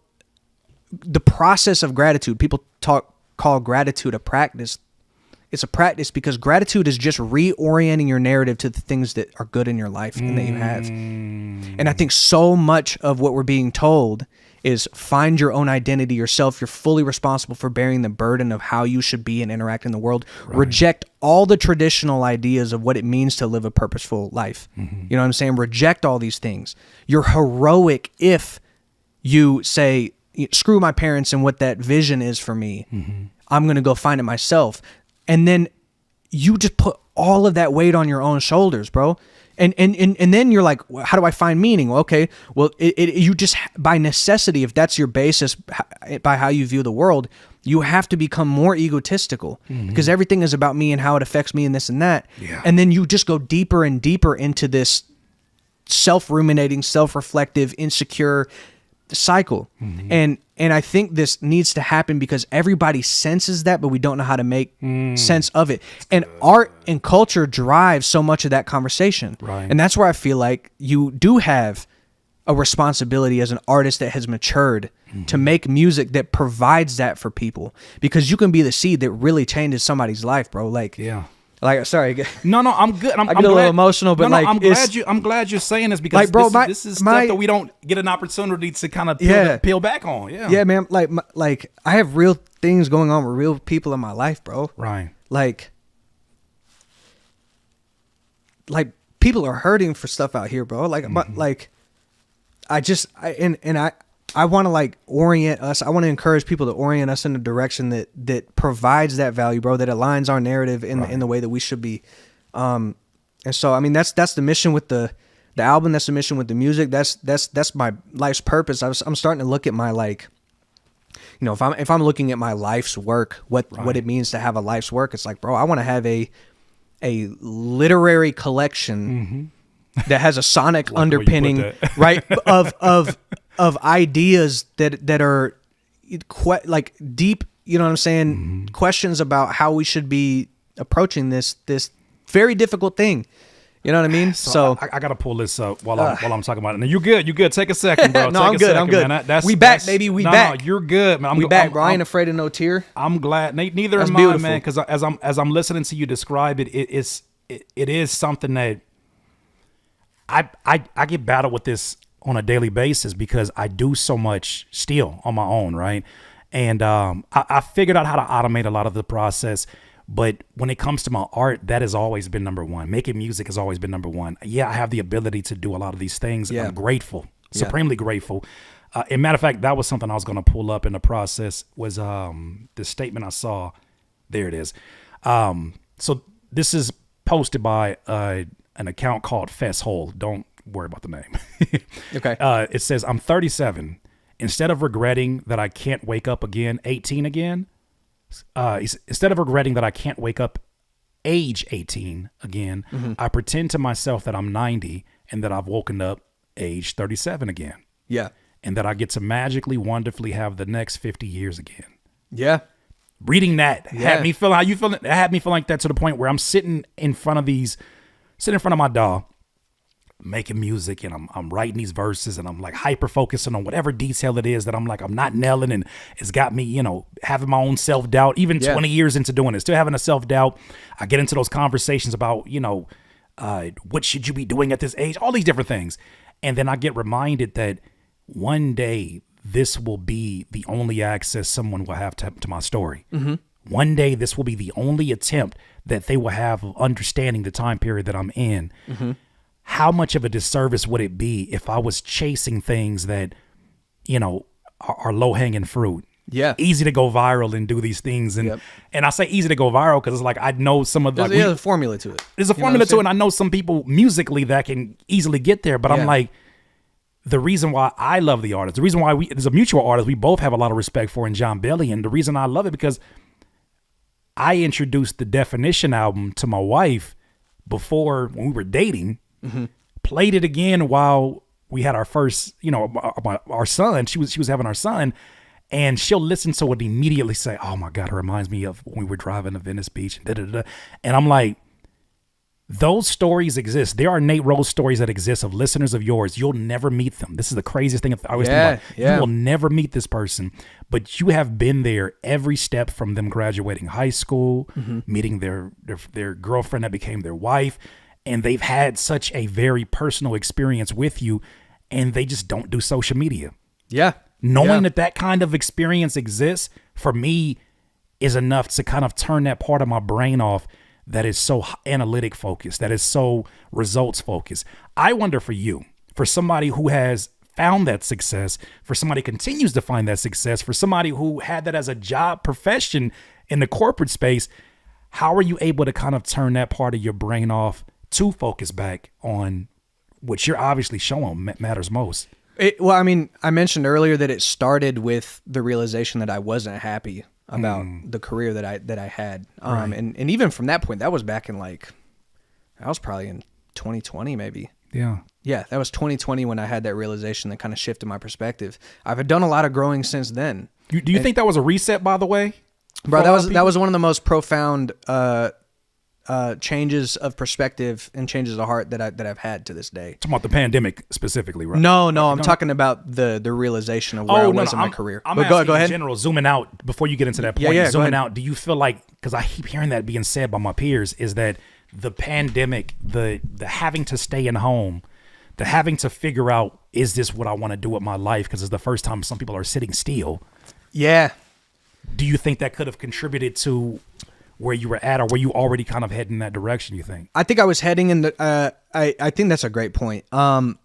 the process of gratitude, people call gratitude a practice. It's a practice because gratitude is just reorienting your narrative to the things that are good in your life and that you have. And I think so much of what we're being told is find your own identity yourself. You're fully responsible for bearing the burden of how you should be and interact in the world. Right. Reject all the traditional ideas of what it means to live a purposeful life. You know what I'm saying? Reject all these things. You're heroic if you say, screw my parents and what that vision is for me. I'm going to go find it myself. And then you just put all of that weight on your own shoulders, bro. And then you're like, well, how do I find meaning? Well, okay, well, you just, by necessity, if that's your basis by how you view the world, you have to become more egotistical because everything is about me and how it affects me and this and that. Yeah. And then you just go deeper and deeper into this self-ruminating, self-reflective, insecure cycle. And I think this needs to happen because everybody senses that, but we don't know how to make sense of it. And art and culture drive so much of that conversation. Right. And that's where I feel like you do have a responsibility as an artist that has matured to make music that provides that for people, because you can be the seed that really changes somebody's life, bro. Sorry. No, I'm good. I get a little emotional, but I'm glad you're saying this because this is stuff that we don't get an opportunity to kind of peel back on. Yeah, man. I have real things going on with real people in my life, bro. Right. Like people are hurting for stuff out here, bro. I want to orient us. I want to encourage people to orient us in a direction that provides that value, bro, that aligns our narrative in the way that we should be. And so, I mean, that's the mission with the album. That's the mission with the music. That's my life's purpose. I'm starting to look at my if I'm looking at my life's work, what it means to have a life's work, it's like, bro, I want to have a literary collection that has a sonic underpinning, right, of ideas that are deep, you know what I'm saying? Questions about how we should be approaching this very difficult thing. You know what I mean? So I got to pull this up while I'm talking about it. Now, you good. Take a second, bro. No, Take I'm a good. second, I'm good. Man. We back, baby. We back. No, you're good, man. We back, bro. I ain't afraid of no tear. I'm glad. Neither That's am I, beautiful. man. Because as I'm listening to you describe it, it is something that I get battled with this on a daily basis because I do so much still on my own, right? And I figured out how to automate a lot of the process. But when it comes to my art, that has always been number one. Making music has always been number one. Yeah, I have the ability to do a lot of these things. Yeah. I'm grateful, supremely grateful. And matter of fact, that was something I was going to pull up in the process was the statement I saw. There it is. So this is posted by an account called Festhole. Don't worry about the name. Okay. It says, I'm 37. Instead of regretting that I can't wake up again, 18 again, instead of regretting that I can't wake up age 18 again, I pretend to myself that I'm 90 and that I've woken up age 37 again. Yeah. And that I get to magically, wonderfully have the next 50 years again. Yeah. Reading that had me feel how you feel. It had me feel like that to the point where I'm sitting in front of my DAW, making music, and I'm writing these verses, and I'm like hyper focusing on whatever detail it is that I'm not nailing, and it's got me, having my own self doubt. Even 20 years into doing it, still having a self doubt. I get into those conversations about what should you be doing at this age, all these different things, and then I get reminded that one day this will be the only access someone will have to my story. One day this will be the only attempt that they will have of understanding the time period that I'm in. How much of a disservice would it be if I was chasing things that, are low hanging fruit? Yeah. Easy to go viral and do these things. And I say easy to go viral because it's like I know some of the... There's a formula to it. There's a formula to it, and I know some people musically that can easily get there. But I'm like, the reason why I love the artist, the reason why there's a mutual artist we both have a lot of respect for in John Belly, and the reason I love it because I introduced the Definition album to my wife before when we were dating. Played it again while we had our first, our son. She was having our son, and she'll listen to it and immediately say, "Oh my God, it reminds me of when we were driving to Venice Beach." And I'm like, those stories exist. There are Nate Rose stories that exist of listeners of yours. You'll never meet them. This is the craziest thing I always think about. You will never meet this person, but you have been there every step from them graduating high school, meeting their girlfriend that became their wife. And they've had such a very personal experience with you, and they just don't do social media. Yeah. Knowing that kind of experience exists, for me, is enough to kind of turn that part of my brain off that is so analytic focused, that is so results focused. I wonder for you, for somebody who has found that success, for somebody who continues to find that success, for somebody who had that as a job profession in the corporate space, how are you able to kind of turn that part of your brain off to focus back on what you're obviously showing matters most? Well, I mean, I mentioned earlier that it started with the realization that I wasn't happy about the career that I had. Right. And even from that point, that was back in I was probably in 2020 maybe. Yeah. Yeah, that was 2020 when I had that realization that kind of shifted my perspective. I've done a lot of growing since then. Do you think that was a reset, by the way? Bro, that was one of the most profound changes of perspective and changes of heart that I've had to this day. Talking about the pandemic specifically, right? No, I'm talking about the realization of where I was in my career. I'm but asking go ahead. in general, zooming out before you get into that point. Yeah, zooming out, do you feel like, because I keep hearing that being said by my peers, is that the pandemic, the having to stay in home, the having to figure out, is this what I want to do with my life? Because it's the first time some people are sitting still. Yeah. Do you think that could have contributed to where you were at, or were you already kind of heading in that direction, you think? I think I was heading in the, I think that's a great point. I'm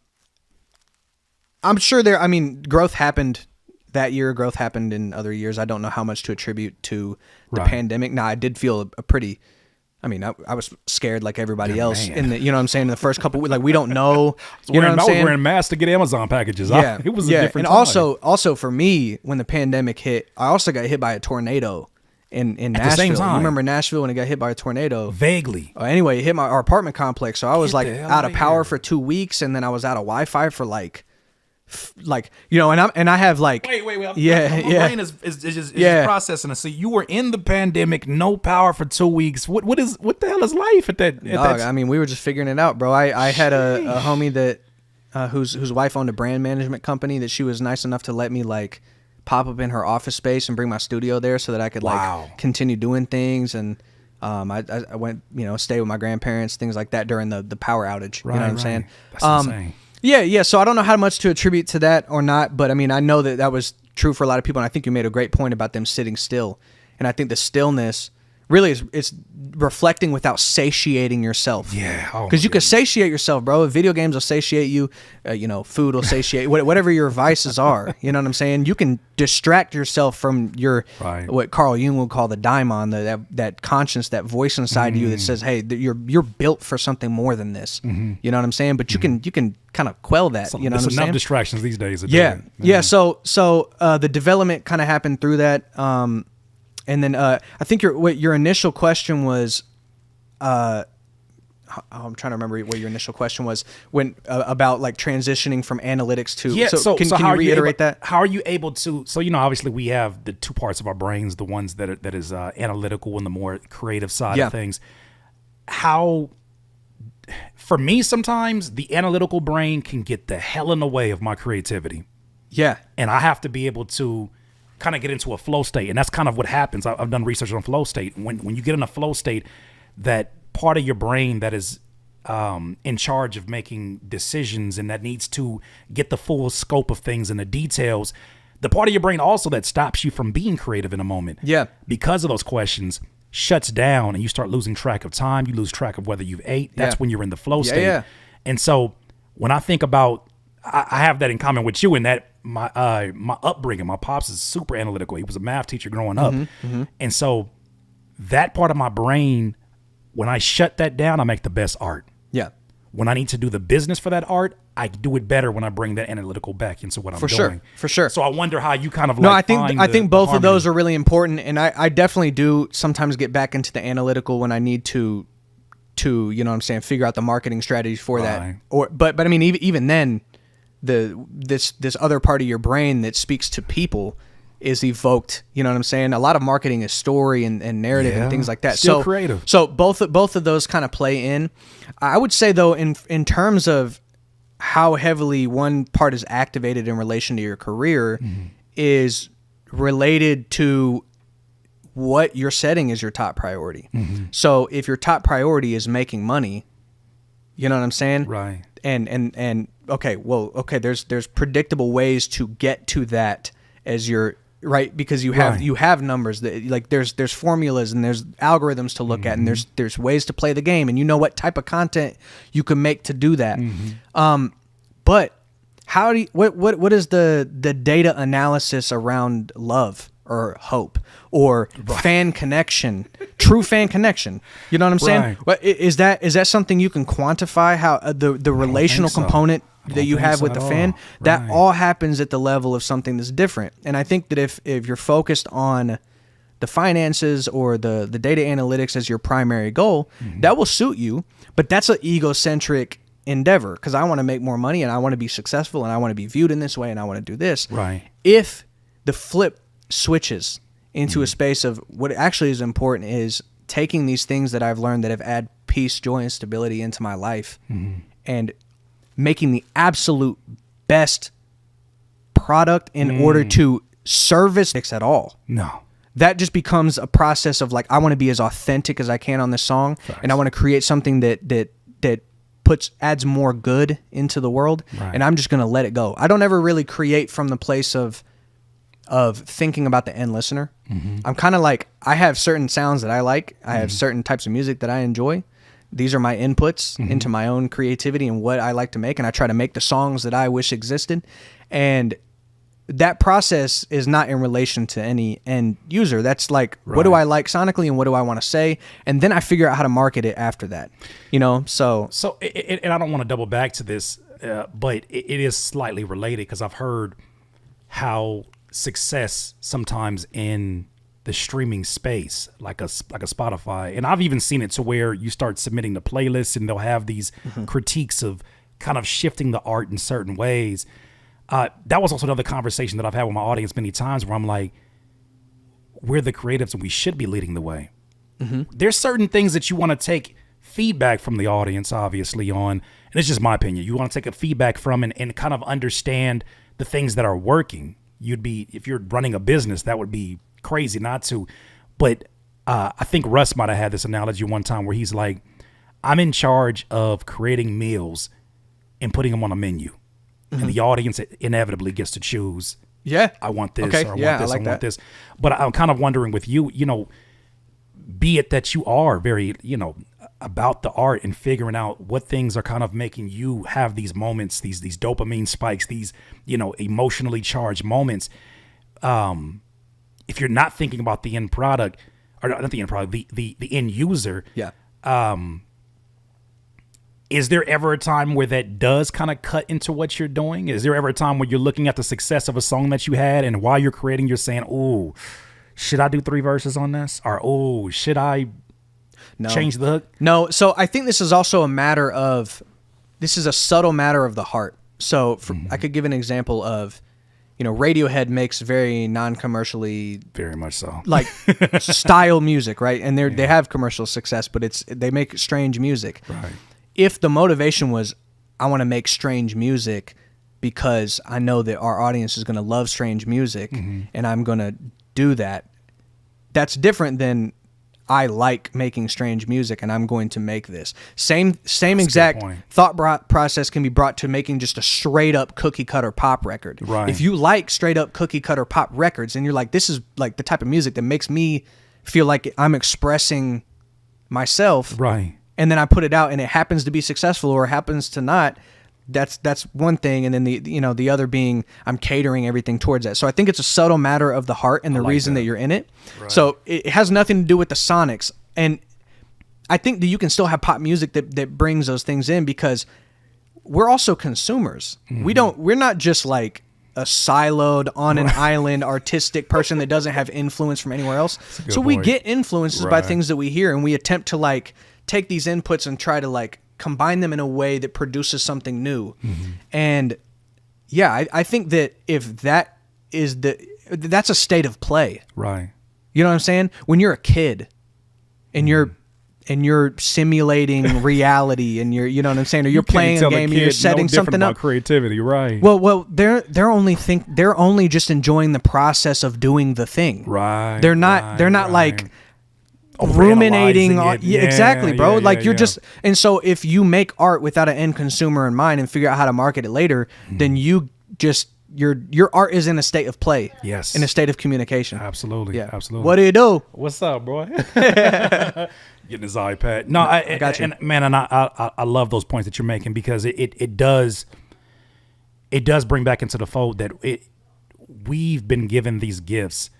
sure growth happened that year. Growth happened in other years. I don't know how much to attribute to the pandemic. Now, I did feel a pretty, I was scared like everybody else in the, you know what I'm saying? In the first couple weeks, we don't know. You know what I'm saying? I was wearing masks to get Amazon packages. Yeah. It was a different time. And also for me, when the pandemic hit, I also got hit by a tornado. In Nashville. At the same time. You remember Nashville when it got hit by a tornado? Vaguely. Anyway, it hit our apartment complex. So I was out of power for 2 weeks, and then I was out of Wi-Fi for like, you know, and I have like, Wait. my brain is just processing it. So you were in the pandemic, no power for 2 weeks. What the hell is life at that? I mean, we were just figuring it out, bro. I had a homie that whose wife owned a brand management company that she was nice enough to let me like pop up in her office space and bring my studio there so that I could like continue doing things. And I went, you know, stay with my grandparents, things like that during the power outage. You know what I'm saying? That's insane. Yeah. So I don't know how much to attribute to that or not, but I mean, I know that was true for a lot of people, and I think you made a great point about them sitting still. And I think the stillness really it's reflecting without satiating yourself. Yeah. Because you can satiate yourself, bro. Video games will satiate you. You know, food will satiate, whatever your vices are. You know what I'm saying? You can distract yourself from your, what Carl Jung would call the daimon, that conscience, that voice inside of you that says, hey, you're built for something more than this. You know what I'm saying? But you can kind of quell that. You know what I'm saying? Enough distractions these days. Yeah. So the development kind of happened through that. And then I think your initial question was, I'm trying to remember what your initial question was when about like transitioning from analytics to. Yeah. So can you reiterate that? How are you able to? So you know, obviously we have the two parts of our brains: the ones that is analytical and the more creative side of things. How, for me, sometimes the analytical brain can get the hell in the way of my creativity. Yeah. And I have to be able to kind of get into a flow state, and that's kind of what happens. I've done research on flow state. When you get in a flow state, that part of your brain that is in charge of making decisions and that needs to get the full scope of things and the details, the part of your brain also that stops you from being creative in a moment, because of those questions, shuts down, and you start losing track of time. You lose track of whether you've ate. That's when you're in the flow state. And so when I think about, I have that in common with you in that my upbringing, my pops is super analytical. He was a math teacher growing up. And so that part of my brain, when I shut that down, I make the best art. Yeah. When I need to do the business for that art, I do it better when I bring that analytical back into what I'm doing. For sure. So I wonder how you kind of I think both of those are really important, and I definitely do sometimes get back into the analytical when I need to you know what I'm saying, figure out the marketing strategies for that. But I mean, even then, this other part of your brain that speaks to people is evoked. You know what I'm saying? A lot of marketing is story and narrative and things like that. Still creative. So both of those kind of play in. I would say though, in terms of how heavily one part is activated in relation to your career is related to what you're setting as your top priority. So if your top priority is making money, you know what I'm saying? Right. And okay, there's predictable ways to get to that as your right, because you have numbers that like there's formulas and there's algorithms to look at, and there's ways to play the game, and you know what type of content you can make to do that. But how do you, what is the data analysis around love or hope or fan connection, true fan connection? You know what I'm saying? What is that something you can quantify, how the relational component that you have with the fan? That all happens at the level of something that's different. And I think that if you're focused on the finances or the data analytics as your primary goal, that will suit you. But that's an egocentric endeavor, because I want to make more money and I want to be successful and I want to be viewed in this way and I want to do this. Right. If the flip switches into a space of what actually is important is taking these things that I've learned that have added peace, joy, and stability into my life and making the absolute best product in order to service it at all. No. That just becomes a process of like, I want to be as authentic as I can on this song. Facts. And I want to create something that adds more good into the world. Right. And I'm just going to let it go. I don't ever really create from the place of thinking about the end listener. I'm kind of like, I have certain sounds that I like. I have certain types of music that I enjoy. These are my inputs into my own creativity and what I like to make. And I try to make the songs that I wish existed. And that process is not in relation to any end user. That's like, what do I like sonically and what do I want to say? And then I figure out how to market it after that, you know? So and I don't want to double back to this, but it is slightly related, because I've heard how success sometimes in the streaming space, like a Spotify, and I've even seen it to where you start submitting the playlists and they'll have these critiques of kind of shifting the art in certain ways. that was also another conversation that I've had with my audience many times where I'm like, we're the creatives and we should be leading the way. There's certain things that you want to take feedback from the audience, obviously, on, and it's just my opinion. You want to take a feedback from and kind of understand the things that are working. If you're running a business, that would be crazy not to. But I think Russ might have had this analogy one time where he's like, I'm in charge of creating meals and putting them on a menu. And the audience inevitably gets to choose. Yeah. I want this, Okay. or I Yeah, want this, I like I want that. this. But I'm kind of wondering with you, be it that you are very, about the art and figuring out what things are kind of making you have these moments, these dopamine spikes, these, emotionally charged moments. If you're not thinking about the end product, or not the end product, the end user. Yeah. Is there ever a time where that does kind of cut into what you're doing? Is there ever a time where you're looking at the success of a song that you had, and while you're creating, you're saying, "Oh, should I do 3 verses on this?" Or, "Oh, should I change the hook?" No. So I think this is also this is a subtle matter of the heart. So I could give an example of, Radiohead makes very non-commercially, Very much so. like style music, right? And they have commercial success, but they make strange music. Right. If the motivation was, I want to make strange music because I know that our audience is going to love strange music, and I'm going to do that, that's different than I like making strange music and I'm going to make this. Same exact thought process can be brought to making just a straight up cookie cutter pop record. Right. If you like straight up cookie cutter pop records and you're like, this is like the type of music that makes me feel like I'm expressing myself. Right. And then I put it out and it happens to be successful or happens to not, that's one thing. And then the other being I'm catering everything towards that. So I think it's a subtle matter of the heart and the reason that you're in it. Right. So it has nothing to do with the sonics. And I think that you can still have pop music that brings those things in because we're also consumers. We're not just like a siloed on an island artistic person that doesn't have influence from anywhere else. So we get influences by things that we hear and we attempt to like take these inputs and try to like combine them in a way that produces something new. And yeah, I think that if that is that's a state of play. Right. You know what I'm saying? When you're a kid and you're simulating reality and you know what I'm saying? Or you're playing a game and you're setting something up. Creativity, right. Well, they're only just enjoying the process of doing the thing. Right. They're not like ruminating on exactly, bro. You're just, and so if you make art without an end consumer in mind and figure out how to market it later, then you just your art is in a state of play. Yes. In a state of communication. Absolutely. Yeah. Absolutely. What do you do? What's up, boy? Getting his iPad. No, I got you. And man, and I love those points that you're making because it does bring back into the fold that we've been given these gifts,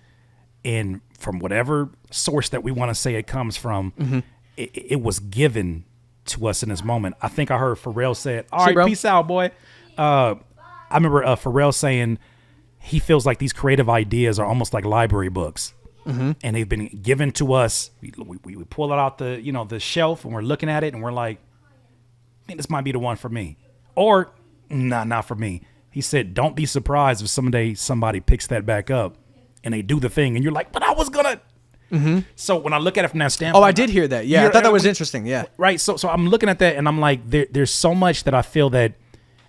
and from whatever source that we want to say it comes from, it was given to us in this moment. I think I heard Pharrell say it. All right, peace out, boy. I remember Pharrell saying he feels like these creative ideas are almost like library books, and they've been given to us. We pull it out the shelf and we're looking at it and we're like, I think this might be the one for me, or nah, not for me. He said, don't be surprised if someday somebody picks that back up and they do the thing, and you're like, but I was gonna. So when I look at it from that standpoint, I did hear that. Yeah, I thought that was interesting. Yeah, right. So I'm looking at that and I'm like, there's so much that I feel that.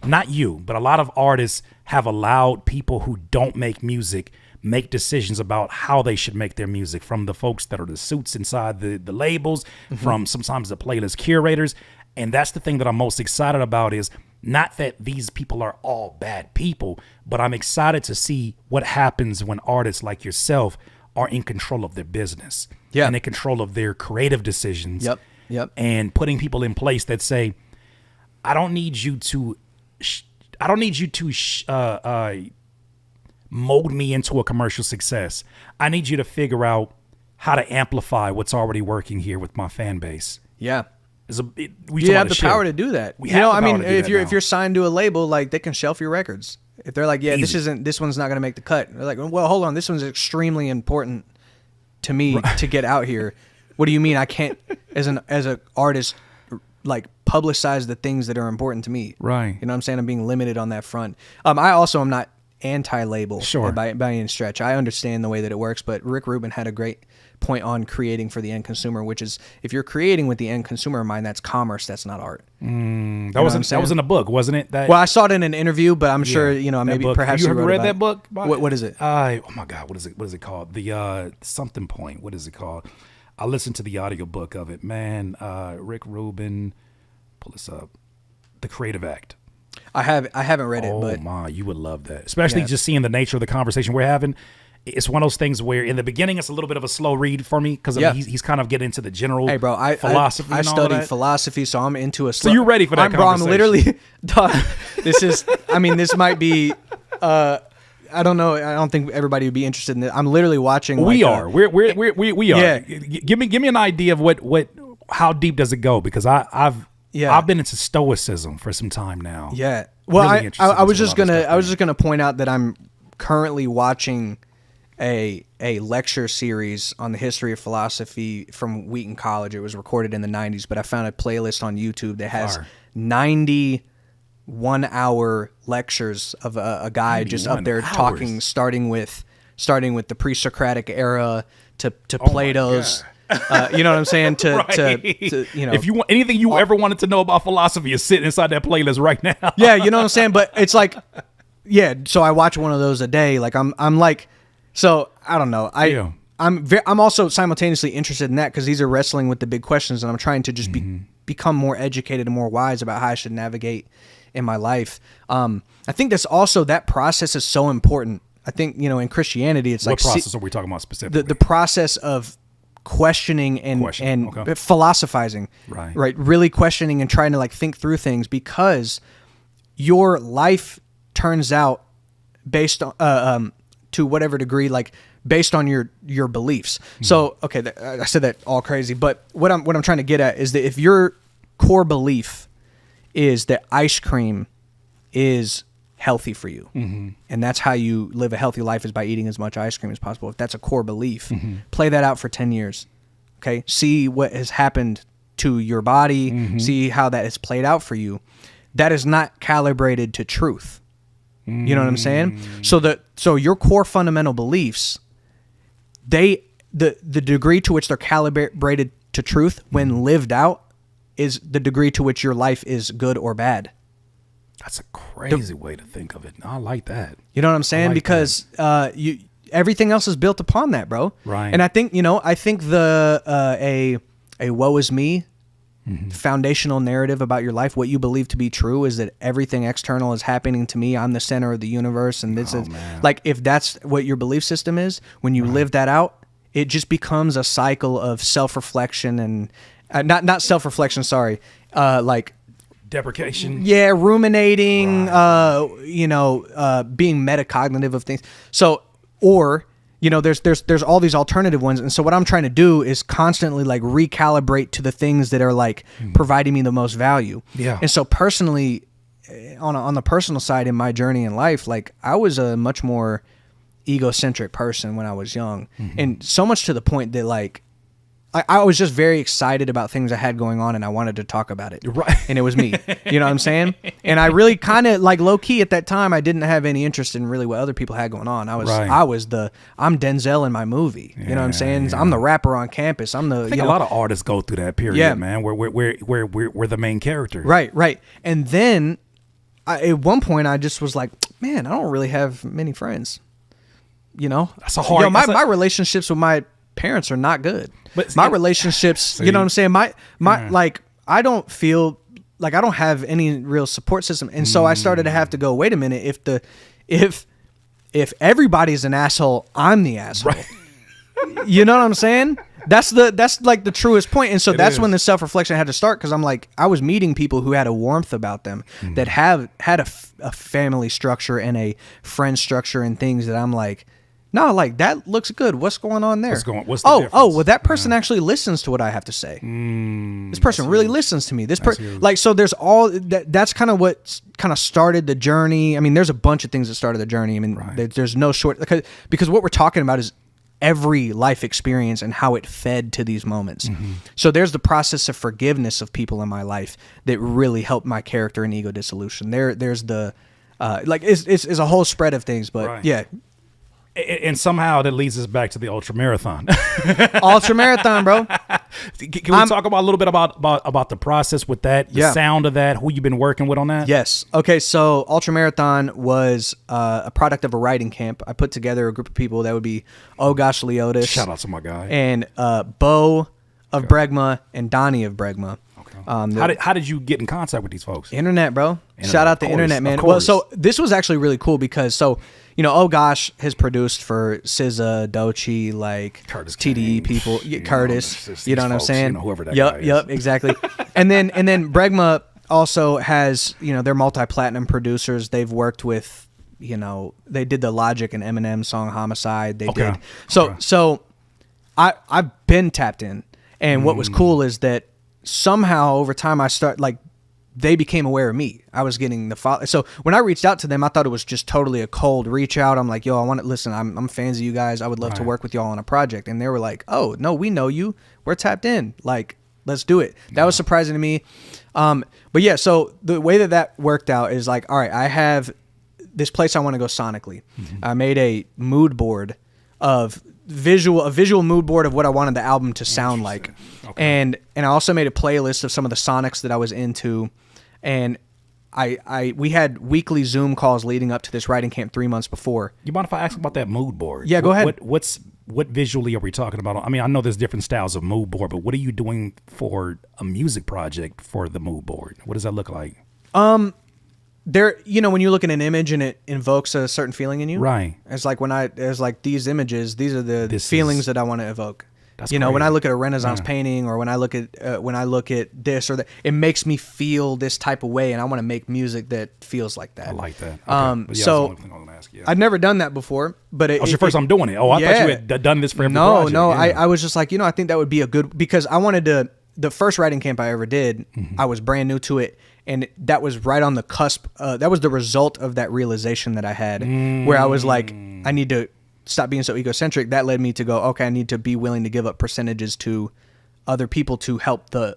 Not you, but a lot of artists have allowed people who don't make music make decisions about how they should make their music, from the folks that are the suits inside the labels, from sometimes the playlist curators. And that's the thing that I'm most excited about, is not that these people are all bad people, but I'm excited to see what happens when artists like yourself are in control of their business and in control of their creative decisions. Yep. And putting people in place that say, I don't need you to mold me into a commercial success. I need you to figure out how to amplify what's already working here with my fan base. Yeah. You have the power to do that. If you're signed to a label, like, they can shelf your records. If they're like, this one's not going to make the cut. They're like, well, hold on, this one's extremely important to me to get out here. What do you mean I can't, as an artist, like publicize the things that are important to me. Right. You know what I'm saying? I'm being limited on that front. I also am not anti-label by any stretch. I understand the way that it works, but Rick Rubin had a great point on creating for the end consumer, which is if you're creating with the end consumer in mind, that's commerce, that's not art. That was in a book, wasn't it? Well, I saw it in an interview, but I'm sure maybe book. Perhaps you ever read that book? What is it? Oh my God, what is it called? The something point. What is it called? I listened to the audiobook of it. Man, Rick Rubin, pull this up. The Creative Act. I haven't read it, but you would love that, especially just seeing the nature of the conversation we're having. It's one of those things where in the beginning it's a little bit of a slow read for me because he's kind of getting into the general philosophy. I studied philosophy, so I'm into a. So you're ready for that conversation? I'm literally. This might be. I don't know. I don't think everybody would be interested in this. I'm literally watching. We are. Yeah. Give me an idea of how deep does it go? Because I've been into stoicism for some time now. Yeah. Well, really I was just gonna point out that I'm currently watching a lecture series on the history of philosophy from Wheaton College. It was recorded in the 90s, but I found a playlist on YouTube that has 90 1-hour lectures of a guy just up there talking, starting with the pre-Socratic era to Plato's. You know what I'm saying? To if you want anything you ever wanted to know about philosophy is sitting inside that playlist right now. Yeah, you know what I'm saying? But it's like, so I watch one of those a day. Like I'm like, so I don't know. I'm also simultaneously interested in that because these are wrestling with the big questions, and I'm trying to just become more educated and more wise about how I should navigate in my life. I think that process is so important. I think, in Christianity, it's what process are we talking about specifically? The process of questioning and philosophizing, right? Really questioning and trying to like think through things, because your life turns out based on, to whatever degree, like based on your beliefs. So, okay, I said that all crazy, but what I'm trying to get at is that if your core belief is that ice cream is healthy for you, and that's how you live a healthy life, is by eating as much ice cream as possible. If that's a core belief, play that out for 10 years. Okay, see what has happened to your body, see how that has played out for you. That is not calibrated to truth. You know what I'm saying? So your core fundamental beliefs, the degree to which they're calibrated to truth when lived out is the degree to which your life is good or bad. That's a crazy way to think of it. I like that. You know what I'm saying? Like because everything else is built upon that, bro. Right. And I think a woe is me foundational narrative about your life, what you believe to be true, is that everything external is happening to me. I'm the center of the universe, and this is like, if that's what your belief system is, when you live that out, it just becomes a cycle of self-reflection and not self-reflection. Sorry, like deprecation. Yeah, ruminating. Being metacognitive of things. So, or there's all these alternative ones. And so what I'm trying to do is constantly like recalibrate to the things that are like providing me the most value. Yeah. And so personally, on the personal side in my journey in life, like I was a much more egocentric person when I was young. And so much to the point that like, I was just very excited about things I had going on, and I wanted to talk about it. Right. And it was me. You know what I'm saying? And I really kind of like low key at that time, I didn't have any interest in really what other people had going on. I'm Denzel in my movie. You know what I'm saying? Yeah. I'm the rapper on campus. I think a lot of artists go through that period, man, where we're the main character. Right. And then at one point I just was like, man, I don't really have many friends. That's a hard. My relationships with my parents are not good. But my relationships, you know what I'm saying? My like, I don't feel like I don't have any real support system. And so I started to have to go, wait a minute, if everybody's an asshole, I'm the asshole. Right. You know what I'm saying? That's like the truest point. And so that's when the self-reflection had to start, because I'm like, I was meeting people who had a warmth about them that had a family structure and a friend structure and things that I'm like, no, like that looks good. What's going on there? What's the difference? Well, that person actually listens to what I have to say. This person really listens to me. This person, like, so there's all that. That's kind of what kind of started the journey. I mean, there's a bunch of things that started the journey. I mean, there's no short, because what we're talking about is every life experience and how it fed to these moments. So there's the process of forgiveness of people in my life that really helped my character and ego dissolution. There's the like it's a whole spread of things, but yeah. And somehow that leads us back to the ultra marathon. Ultra marathon, bro. Can we talk about a little bit about the process with that, the sound of that, who you've been working with on that? Yes. Okay, so Ultra Marathon was a product of a writing camp. I put together a group of people that would be Oh Gosh Leotis. Shout out to my guy. And Bo of Bregma and Donnie of Bregma. How did you get in contact with these folks? Internet, bro. Shout out the internet, man. Well, so this was actually really cool because Oh Gosh has produced for SZA, Doechii, like Curtis TDE people, Curtis. You know what I'm saying? Whoever that guy is. Yep, exactly. and then Bregma also has, they're multi-platinum producers. They've worked with, they did the Logic and Eminem song Homicide. They did. So I've been tapped in, and what was cool is that somehow over time they became aware of me. I was getting the follow. So when I reached out to them, I thought it was just totally a cold reach out. I'm like, yo, I want to listen. I'm fans of you guys. I would love to work with y'all on a project. And they were like, oh no, we know you. We're tapped in. Like, let's do it. That was surprising to me. But yeah, so the way that worked out is like, all right, I have this place I want to go sonically. I made a mood board of a visual mood board of what I wanted the album to sound like. Okay. And I also made a playlist of some of the sonics that I was into. And we had weekly Zoom calls leading up to this writing camp 3 months before. You mind if I ask about that mood board? Yeah, go ahead. What visually are we talking about? I mean, I know there's different styles of mood board, but what are you doing for a music project for the mood board? What does that look like? When you look at an image and it invokes a certain feeling in you, right? It's like these images. These are the feelings that I want to evoke. That's when I look at a Renaissance painting, or when I look at this or that, it makes me feel this type of way, and I want to make music that feels like that. I like that. Okay. So I've never done that before, but it was your first time doing it. Oh, I thought you had done this for every project. No. I was just like, I think that would be a good, because I wanted to. The first writing camp I ever did, I was brand new to it, and that was right on the cusp. That was the result of that realization that I had, where I was like, I need to stop being so egocentric. That led me to go, okay, I need to be willing to give up percentages to other people to help the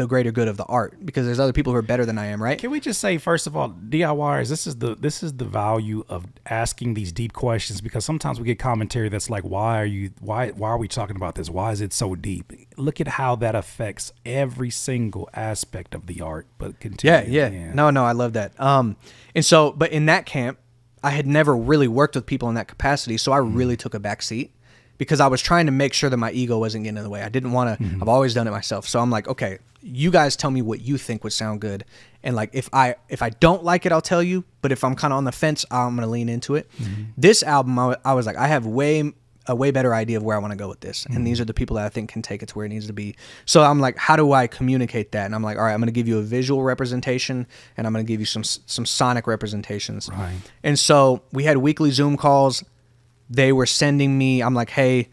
greater good of the art, because there's other people who are better than I am, right? Can we just say, first of all, DIYers, this is the value of asking these deep questions, because sometimes we get commentary that's like, why are we talking about this? Why is it so deep? Look at how that affects every single aspect of the art. But continue. Yeah. No, I love that. But in that camp, I had never really worked with people in that capacity, so I really took a back seat, because I was trying to make sure that my ego wasn't getting in the way. I didn't want to. I've always done it myself, so I'm like, okay, you guys tell me what you think would sound good, and like if I don't like it, I'll tell you. But if I'm kind of on the fence, I'm gonna lean into it. This album, I was like, I have a way better idea of where I want to go with this, and these are the people that I think can take it to where it needs to be. So I'm like, how do I communicate that? And I'm like, all right, I'm going to give you a visual representation, and I'm going to give you some sonic representations. Right. And so we had weekly Zoom calls. They were sending me, I'm like, hey,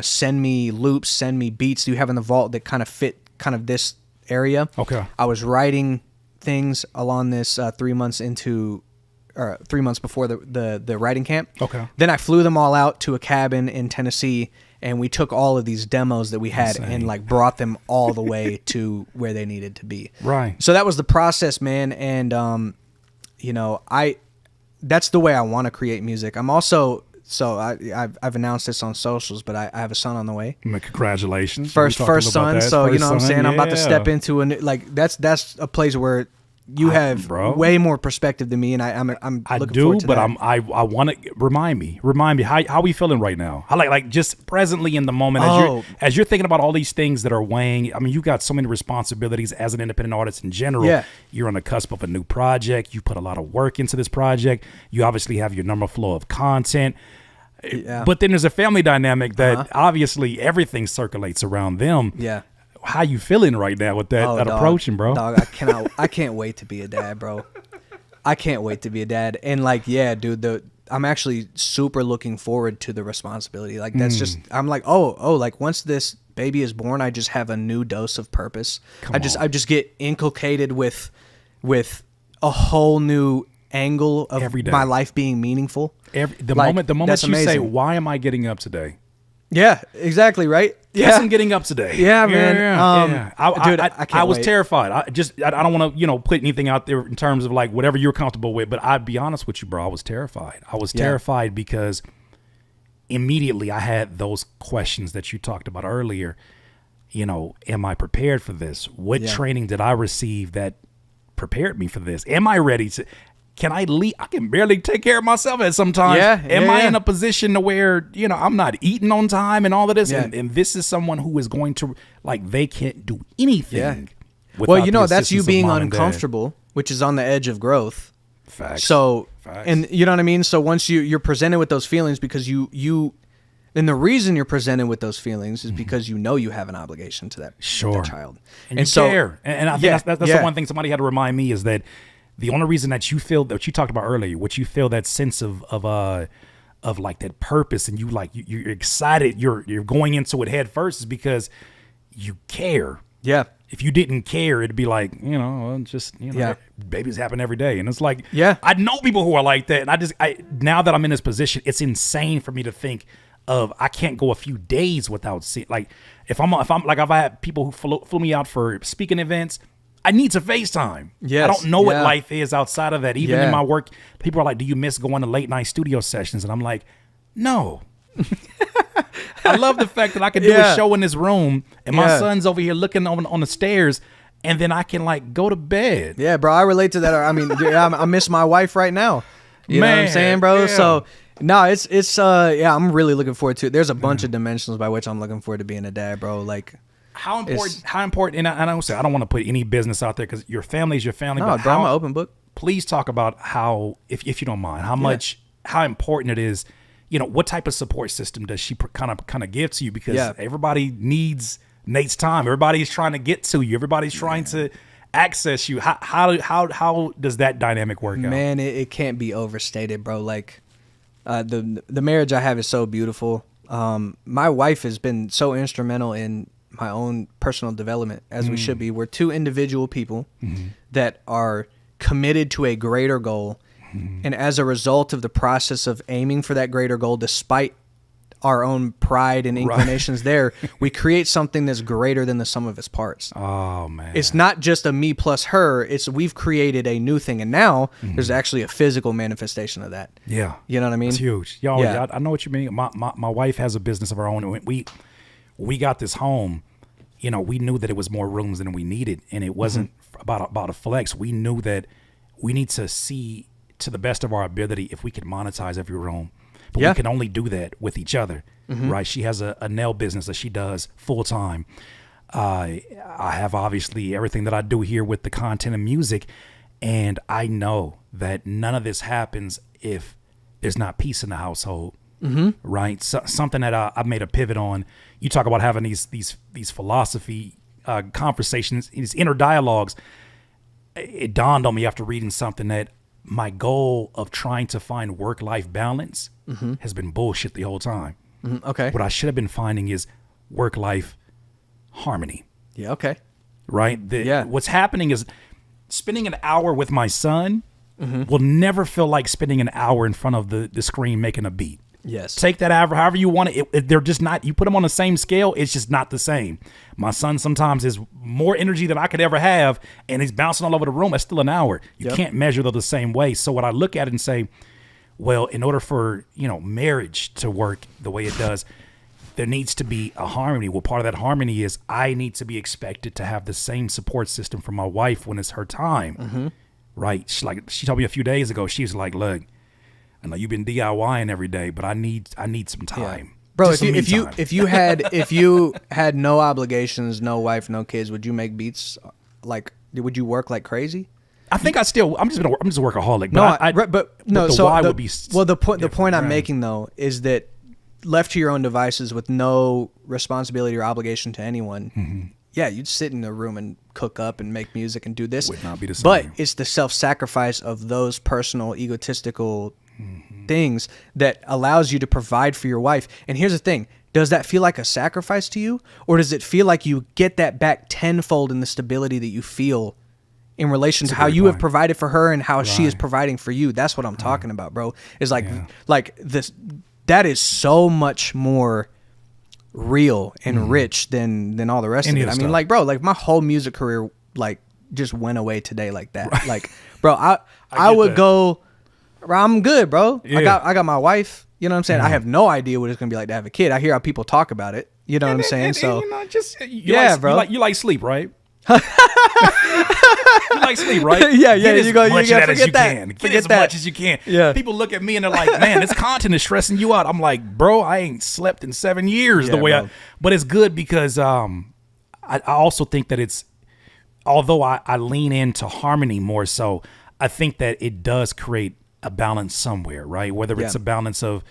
send me loops, send me beats you have in the vault that kind of fit kind of this area. Okay. I was writing things along this 3 months into... 3 months before the writing camp. Okay. Then I flew them all out to a cabin in Tennessee, and we took all of these demos that we had and like brought them all the way to where they needed to be. Right. So that was the process, man. And that's the way I want to create music. I'm also I've announced this on socials, but I have a son on the way. Congratulations. First son. So you know what I'm saying? I'm about to step into that's a place where you have way more perspective than me, and I'm looking forward to that. I want to remind me how are we feeling right now? How like just presently in the moment as you're thinking about all these things that are weighing. I mean, you've got so many responsibilities as an independent artist in general. Yeah. You're on the cusp of a new project. You put a lot of work into this project. You obviously have your normal flow of content. Yeah. But then there's a family dynamic that obviously everything circulates around them. Yeah. How you feeling right now with that approaching, bro? Dog, I can't wait to be a dad, bro. I can't wait to be a dad. And like, yeah, dude, I'm actually super looking forward to the responsibility. Like that's just, I'm like, like once this baby is born, I just have a new dose of purpose. I just get inculcated with a whole new angle of my life being meaningful. The moment you say, why am I getting up today? Yeah, exactly, right? Guess I'm getting up today. Yeah, man. Dude, I can't I was wait. terrified. I don't want to, put anything out there in terms of like whatever you're comfortable with, but I'd be honest with you, bro. I was terrified. I was terrified because immediately I had those questions that you talked about earlier. Am I prepared for this? What training did I receive that prepared me for this? Am I ready to? Can I lead? I can barely take care of myself at some times. Am I in a position to where, I'm not eating on time and all of this? Yeah. And this is someone who is going to, like, they can't do anything. Well, that's you being uncomfortable, which is on the edge of growth. Facts. So, Facts. and you know what I mean? So once you're presented with those feelings because and the reason you're presented with those feelings is because you have an obligation to that child. And you care. And I think that's the one thing somebody had to remind me is that the only reason that you feel that you talked about earlier, what you feel that sense of like that purpose and you're excited, you're going into it head first is because you care. Yeah. If you didn't care, it'd be like, babies happen every day. And it's like, I know people who are like that. And now that I'm in this position, it's insane for me to think of, I can't go a few days without seeing, like if I've had people who flew me out for speaking events, I need to FaceTime. Yes. I don't know what life is outside of that. Even in my work, people are like, do you miss going to late night studio sessions? And I'm like, no. I love the fact that I can do a show in this room and my son's over here looking on the stairs and then I can like go to bed. Yeah, bro. I relate to that. I mean, I miss my wife right now. You know what I'm saying, bro? Yeah. So no, it's I'm really looking forward to it. There's a bunch of dimensions by which I'm looking forward to being a dad, bro. Like, How important, and I don't want to put any business out there because your family is your family. No, bro, I'm an open book. Please talk about how, if you don't mind, how important it is. What type of support system does she kind of give to you? Because everybody needs Nate's time. Everybody's trying to get to you. Everybody's trying to access you. How does that dynamic work out? Man, it can't be overstated, bro. Like, the marriage I have is so beautiful. My wife has been so instrumental in my own personal development, as we should be. We're two individual people that are committed to a greater goal. And as a result of the process of aiming for that greater goal, despite our own pride and inclinations there, we create something that's greater than the sum of its parts. Oh, man. It's not just a me plus her. We've created a new thing. And now there's actually a physical manifestation of that. Yeah. You know what I mean? It's huge. I know what you mean. My wife has a business of her own. We got this home, we knew that it was more rooms than we needed, and it wasn't about a flex. We knew that we need to see to the best of our ability if we could monetize every room, but we can only do that with each other, right? She has a nail business that she does full time. I have obviously everything that I do here with the content and music, and I know that none of this happens if there's not peace in the household. Right. So, something that I made a pivot on. You talk about having these philosophy conversations, these inner dialogues. It dawned on me after reading something that my goal of trying to find work-life balance has been bullshit the whole time. Okay. What I should have been finding is work-life harmony. Yeah. Okay. Right. What's happening is spending an hour with my son will never feel like spending an hour in front of the screen making a beat. Yes. Take that however you want it. They're just not, you put them on the same scale, it's just not the same. My son sometimes has more energy than I could ever have, and he's bouncing all over the room. That's still an hour. You can't measure them the same way. So what I look at it and say, well, in order for, marriage to work the way it does, there needs to be a harmony. Well, part of that harmony is I need to be expected to have the same support system from my wife when it's her time. Right? She told me a few days ago, she was like, look, I know you've been DIYing every day, but I need some time. Yeah. Bro, if you had no obligations, no wife, no kids, would you make beats? Like, would you work like crazy? I think I'm just a workaholic. The point I'm making though is that left to your own devices with no responsibility or obligation to anyone, you'd sit in a room and cook up and make music and do this. Would not be the same. But it's the self-sacrifice of those personal, egotistical things that allows you to provide for your wife. And here's the thing. Does that feel like a sacrifice to you? Or does it feel like you get that back tenfold in the stability that you feel in relation to how you have provided for her and how she is providing for you? That's what I'm talking about, bro. Is like this. That is so much more real and rich than all the rest of it. I mean, like, bro, like my whole music career, like, just went away today like that. Right. Like, bro, I would go, bro, I'm good, bro. Yeah. I got my wife. You know what I'm saying? I have no idea what it's gonna be like to have a kid. I hear how people talk about it. You know what I'm saying? So, you know, just bro. You like sleep, right? You like sleep, right? Yeah. Get as much of that as you can. Get Forget as much as you can. Yeah. People look at me and they're like, "Man, this content is stressing you out." I'm like, "Bro, I ain't slept in 7 years the way bro. But it's good because I also think that it's, although I lean into harmony more so, I think that it does create a balance somewhere, right? Whether it's a balance of,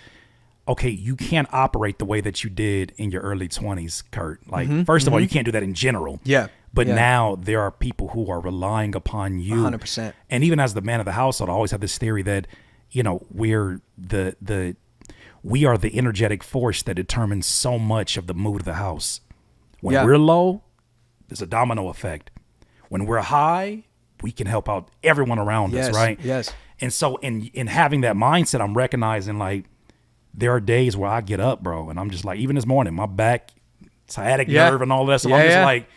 okay, you can't operate the way that you did in your early 20s, Kurt. Like, first of all, you can't do that in general. Yeah. But now there are people who are relying upon you. 100%. And even as the man of the household, I always have this theory that, you know, we are the energetic force that determines so much of the mood of the house. When we're low, there's a domino effect. When we're high, we can help out everyone around us, right? Yes. And so in having that mindset, I'm recognizing, like, there are days where I get up, bro, and I'm just like, even this morning, my back, sciatic nerve and all that stuff, I'm just like,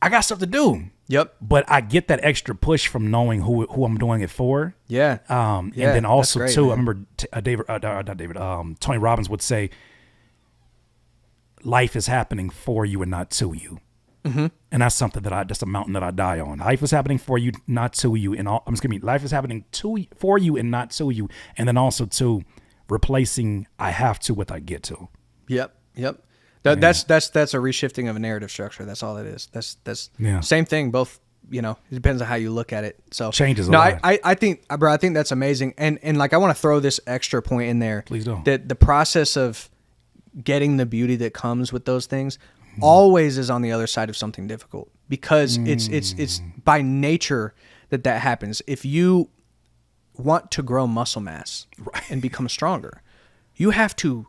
I got stuff to do. Yep. But I get that extra push from knowing who I'm doing it for. Yeah. And then also, great, too, man. I remember Tony Robbins would say, life is happening for you and not to you. Mm-hmm. And that's something that's a mountain that I die on. Life is happening for you, not to you. And life is happening for you and not to you. And then also to replacing I have to with I get to. Yep. That's a reshifting of a narrative structure. That's all it is. That's same thing. Both, you know, it depends on how you look at it. So changes a lot. I think, bro, I think that's amazing. And like, I want to throw this extra point in there. Please don't. That the process of getting the beauty that comes with those things always is on the other side of something difficult, because it's by nature that happens. If you want to grow muscle mass and become stronger, you have to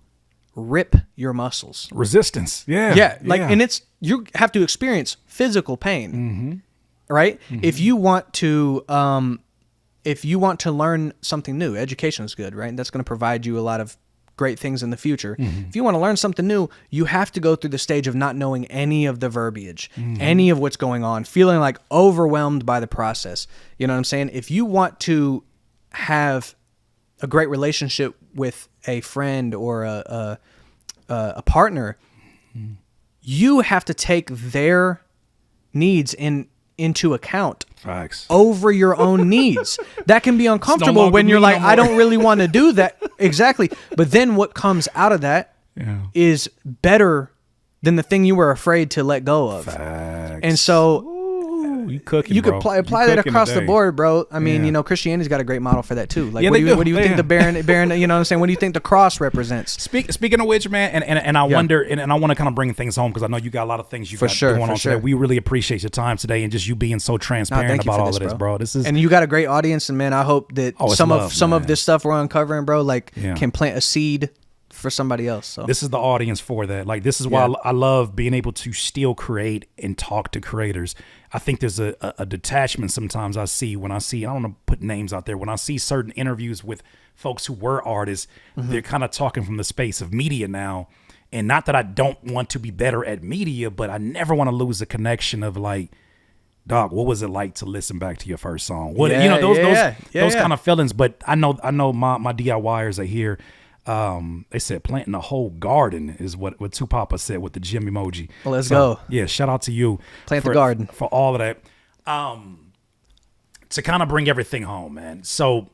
rip your muscles. Resistance. Yeah. And you have to experience physical pain, right? If you want to learn something new, education is good, right? That's going to provide you a lot of great things in the future. If you want to learn something new, you have to go through the stage of not knowing any of the verbiage, any of what's going on, feeling like overwhelmed by the process. You know what I'm saying? If you want to have a great relationship with a friend or a partner, you have to take their needs into account. Facts. Over your own needs. That can be uncomfortable when you're like, I don't really want to do that. Exactly. But then what comes out of that is better than the thing you were afraid to let go of. Facts. And so you cooking, you could apply that across the board, bro. I mean, you know, Christianity's got a great model for that too. Like, what do you think the Baron, you know what I'm saying? What do you think the cross represents? Speaking of which, man, and I wonder, and I want to kind of bring things home because I know you got a lot of things going on today. We really appreciate your time today and just you being so transparent about all of this, bro. And you got a great audience, and man, I hope that some of this stuff we're uncovering, bro, like can plant a seed for somebody else. So this is the audience for that. Like, this is why I love being able to still create and talk to creators. I think there's a detachment sometimes I see when I don't want to put names out there. When I see certain interviews with folks who were artists, they're kind of talking from the space of media now. And not that I don't want to be better at media, but I never want to lose the connection of like, dog, what was it like to listen back to your first song? Those kind of feelings. But I know my DIYers are here. They said planting a whole garden is what Tupapa said with the gym emoji. Well, let's go. Yeah, shout out to you. Plant the garden. For all of that. To kind of bring everything home, man. So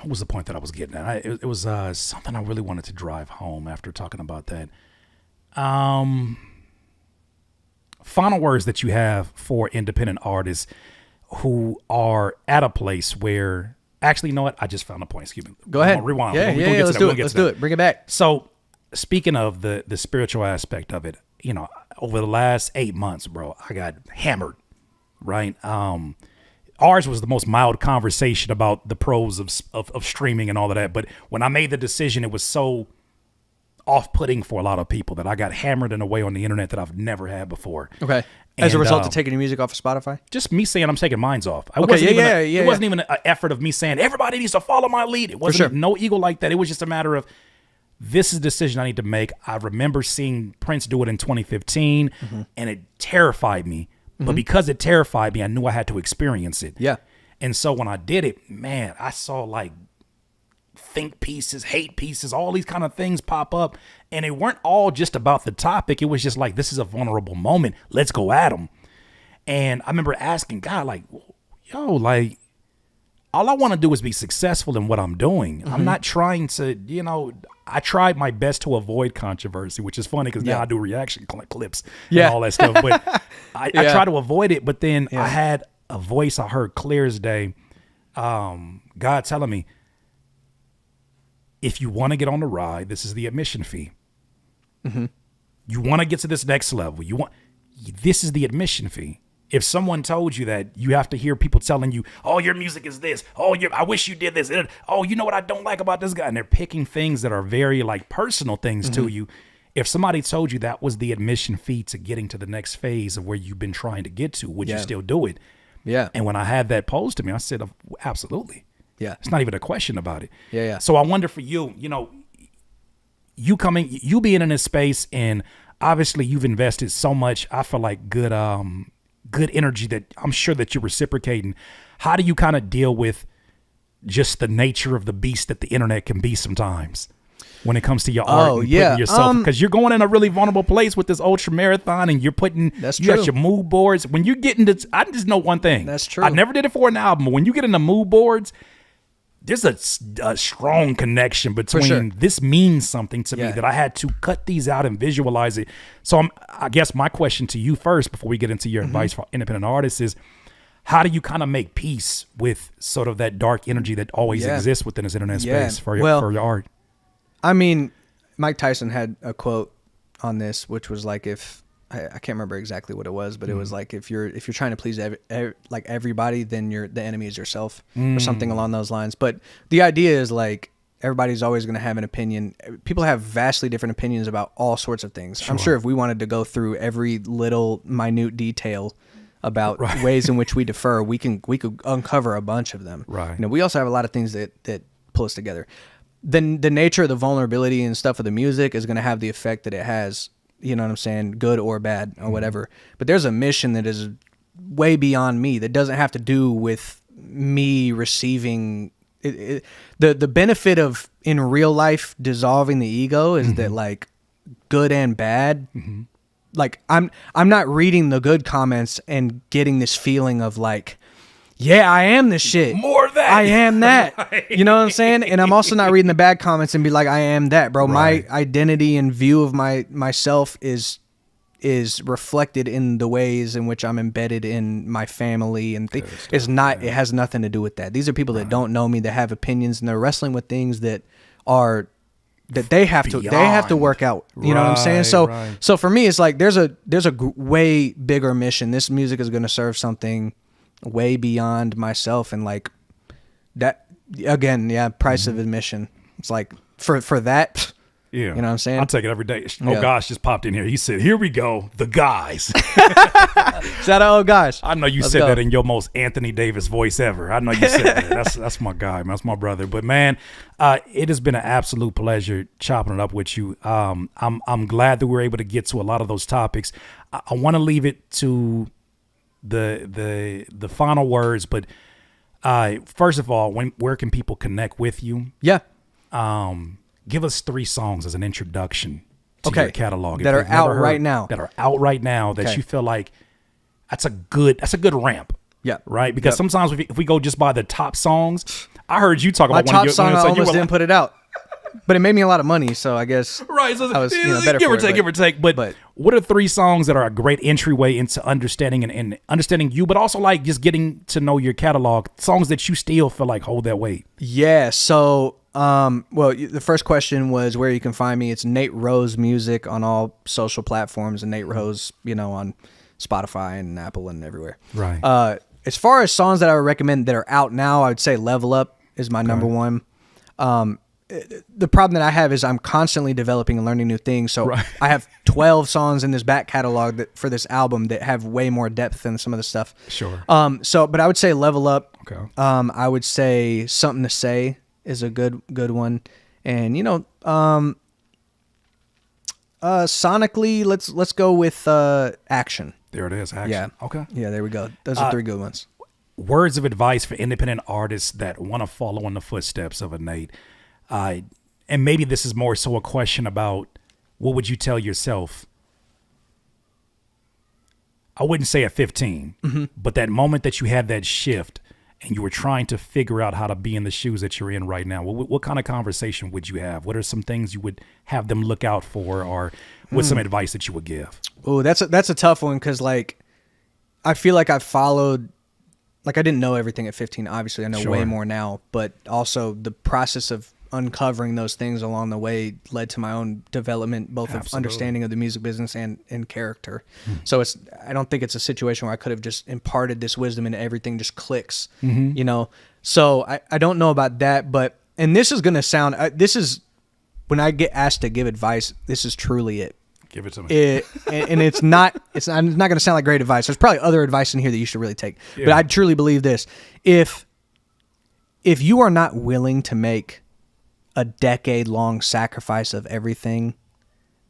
what was the point that I was getting at? It was something I really wanted to drive home after talking about that. Final words that you have for independent artists who are at a place where, actually, you know what? I just found a point. Excuse me. Go ahead. Rewind. Yeah, let's do it. Let's do it. Bring it back. So, speaking of the spiritual aspect of it, you know, over the last 8 months, bro, I got hammered, right? Ours was the most mild conversation about the pros of streaming and all of that. But when I made the decision, it was so off-putting for a lot of people that I got hammered in a way on the internet that I've never had before. Okay. As a result of taking your music off of Spotify? Just me saying I'm taking mines off. It wasn't even an effort of me saying, everybody needs to follow my lead. It wasn't no ego like that. It was just a matter of, this is a decision I need to make. I remember seeing Prince do it in 2015, and it terrified me. But because it terrified me, I knew I had to experience it. Yeah. And so when I did it, man, I saw like think pieces, hate pieces, all these kind of things pop up. And it weren't all just about the topic. It was just like, this is a vulnerable moment. Let's go at them. And I remember asking God, like, yo, like, all I want to do is be successful in what I'm doing. I'm not trying to, I tried my best to avoid controversy, which is funny because now I do reaction clips and all that stuff. But I try to avoid it. But then I had a voice I heard clear as day. God telling me, if you want to get on the ride, this is the admission fee. You want to get to this next level. This is the admission fee. If someone told you that, you have to hear people telling you, oh, your music is this. Oh, I wish you did this. Oh, you know what I don't like about this guy? And they're picking things that are very like personal things to you. If somebody told you that was the admission fee to getting to the next phase of where you've been trying to get to, would you still do it? Yeah. And when I had that posed to me, I said, absolutely. Yeah. It's not even a question about it. Yeah. So I wonder for you, you being in this space, and obviously you've invested so much, I feel like good energy that I'm sure that you're reciprocating. How do you kind of deal with just the nature of the beast that the internet can be sometimes when it comes to your art and putting yourself, because you're going in a really vulnerable place with this ultra marathon, and you're putting, got your mood boards. When you're getting to, I just know one thing. That's true. I never did it for an album, but when you get into mood boards, there's a strong connection between this means something to me that I had to cut these out and visualize it. So I guess my question to you first, before we get into your advice for independent artists, is how do you kind of make peace with sort of that dark energy that always exists within this internet space for your art? I mean, Mike Tyson had a quote on this, which was like, if I can't remember exactly what it was, but it was like, if you're trying to please everybody, then the enemy is yourself, or something along those lines. But the idea is like, everybody's always going to have an opinion. People have vastly different opinions about all sorts of things. Sure. I'm sure if we wanted to go through every little minute detail about ways in which we differ, we could uncover a bunch of them. Right. We also have a lot of things that pull us together. Then the nature of the vulnerability and stuff of the music is going to have the effect that it has. You know what I'm saying? Good or bad or whatever. But there's a mission that is way beyond me, that doesn't have to do with me receiving it. The benefit of, in real life, dissolving the ego is that, like, good and bad, like, I'm not reading the good comments and getting this feeling of like, yeah, I am this shit. More of that. I am that. Right. You know what I'm saying? And I'm also not reading the bad comments and be like, I am that, bro. Right. My identity and view of myself is reflected in the ways in which I'm embedded in my family, and it's not. It has nothing to do with that. These are people that don't know me, that have opinions, and they're wrestling with things that they have to work out. You know what I'm saying? So for me, it's like there's a way bigger mission. This music is going to serve something way beyond myself, and like that again, price of admission. It's like for that, you know what I'm saying? I'll take it every day. Oh gosh, just popped in here. He said, "Here we go, the guys." Shout out, oh gosh. I know you said that in your most Anthony Davis voice ever. I know you said that. That's my guy, man. That's my brother. But man, it has been an absolute pleasure chopping it up with you. I'm glad that we were able to get to a lot of those topics. I want to leave it to the final words, but first of all, where can people connect with you? Give us 3 songs as an introduction to your catalog that are out right now. That you feel like that's a good ramp. Yeah, right. Because sometimes if we go just by the top songs, I heard you talk about my top song. I almost didn't put it out. But it made me a lot of money, so I guess so I was better give or take. But what are 3 songs that are a great entryway into understanding and understanding you, but also like just getting to know your catalog? Songs that you still feel like hold that weight. Yeah. So, the first question was where you can find me. It's Nate Rose Music on all social platforms, and Nate Rose, on Spotify and Apple and everywhere. Right. As far as songs that I would recommend that are out now, I would say Level Up is my number one. The problem that I have is I'm constantly developing and learning new things. So I have 12 songs in this back catalog for this album that have way more depth than some of the stuff. Sure. But I would say Level Up. Okay. I would say Something to Say is a good one. And, Sonically, let's go with action. There it is. Action. Yeah. Okay. Yeah, there we go. Those are 3 good ones. Words of advice for independent artists that want to follow in the footsteps of a Nate. And maybe this is more so a question about what would you tell yourself? I wouldn't say at 15, but that moment that you had that shift and you were trying to figure out how to be in the shoes that you're in right now, what kind of conversation would you have? What are some things you would have them look out for, or what's some advice that you would give? Oh, that's a tough one, because like I feel like I've followed, like I didn't know everything at 15. Obviously, I know way more now, but also the process of uncovering those things along the way led to my own development, both of understanding of the music business and character. So I don't think it's a situation where I could have just imparted this wisdom and everything just clicks, you know? So I don't know about that, and this is going to sound, this is, when I get asked to give advice, this is truly it. Give it to me. And it's not going to sound like great advice. There's probably other advice in here that you should really take, but I truly believe this. If you are not willing to make a decade-long sacrifice of everything,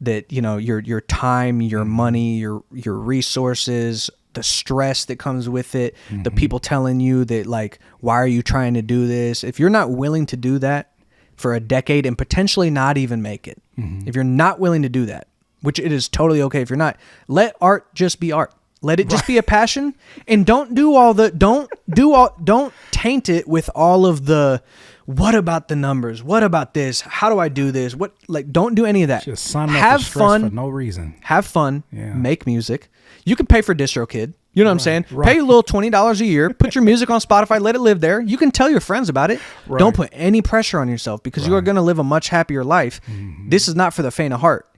that, you know, your time, your money, your resources, the stress that comes with it, the people telling you that, like, why are you trying to do this? If you're not willing to do that for a decade and potentially not even make it, if you're not willing to do that, which it is totally okay if you're not, let art just be art. Let it just be a passion, and don't taint it with all of the, what about the numbers? What about this? How do I do this? Don't do any of that. Just sign up for stress for no reason. Have fun. Yeah. Make music. You can pay for DistroKid. You know what I'm saying? Right. Pay a little $20 a year. Put your music on Spotify. Let it live there. You can tell your friends about it. Right. Don't put any pressure on yourself, because you are going to live a much happier life. This is not for the faint of heart.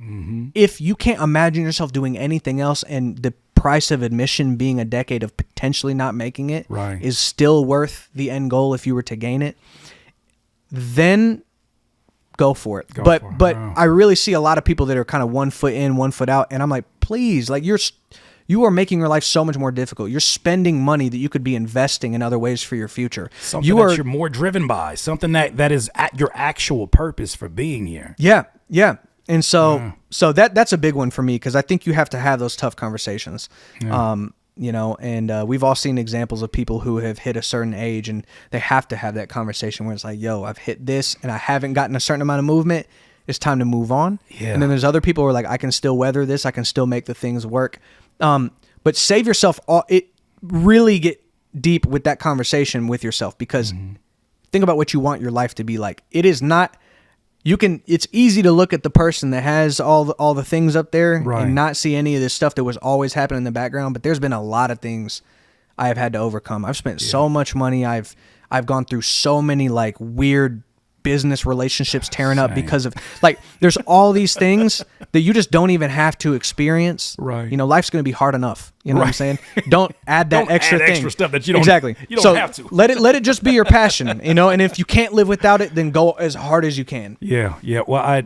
If you can't imagine yourself doing anything else, and the price of admission being a decade of potentially not making it is still worth the end goal if you were to gain it, then go for it. But I really see a lot of people that are kind of 1 foot in, 1 foot out, and I'm like, please, like, you are making your life so much more difficult. You're spending money that you could be investing in other ways for your future. Something that you're more driven by, something that is at your actual purpose for being here. Yeah. And so that's a big one for me, because I think you have to have those tough conversations. You know, and we've all seen examples of people who have hit a certain age, and they have to have that conversation where it's like, yo, I've hit this and I haven't gotten a certain amount of movement. It's time to move on. Yeah. And then there's other people who are like, I can still weather this. I can still make the things work. But save yourself really get deep with that conversation with yourself, because think about what you want your life to be like. It is not, it's easy to look at the person that has all the things up there and not see any of this stuff that was always happening in the background. But there's been a lot of things I have had to overcome. I've spent so much money. I've gone through so many like weird business relationships tearing up because of, like, there's all these things that you just don't even have to experience. Right. You know, life's going to be hard enough. You know what I'm saying? Don't add that extra stuff that you don't have to. Let it just be your passion, you know, and if you can't live without it, then go as hard as you can. Yeah. Well, I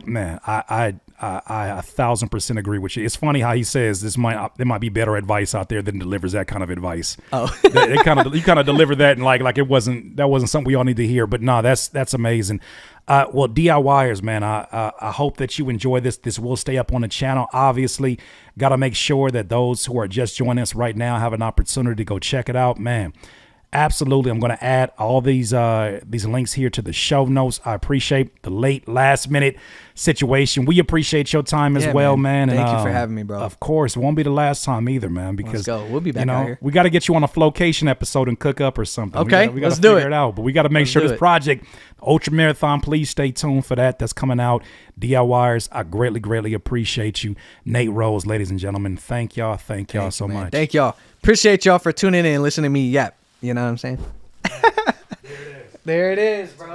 1,000% agree with you. It's funny how he says there might be better advice out there than delivers that kind of advice. Oh, you kind of deliver that, and like that wasn't something we all need to hear. But no, that's amazing. Well, DIYers, man, I hope that you enjoy this. This will stay up on the channel. Obviously, got to make sure that those who are just joining us right now have an opportunity to go check it out, man. Absolutely. I'm going to add all these links here to the show notes. I appreciate the last minute situation. We appreciate your time as well, man. Thank you for having me, bro. Of course. It won't be the last time either, man, because let's go. We'll be back out here. We got to get you on a Flocation episode and cook up or something. Okay, we got let's to do figure it out. But we got to make sure this project, Ultra Marathon, please stay tuned for that. That's coming out. DIYers, I greatly, greatly appreciate you. Nate Rose, ladies and gentlemen, thank y'all so much. Thank y'all. Appreciate y'all for tuning in and listening to me yap. You know what I'm saying? There it is, bro.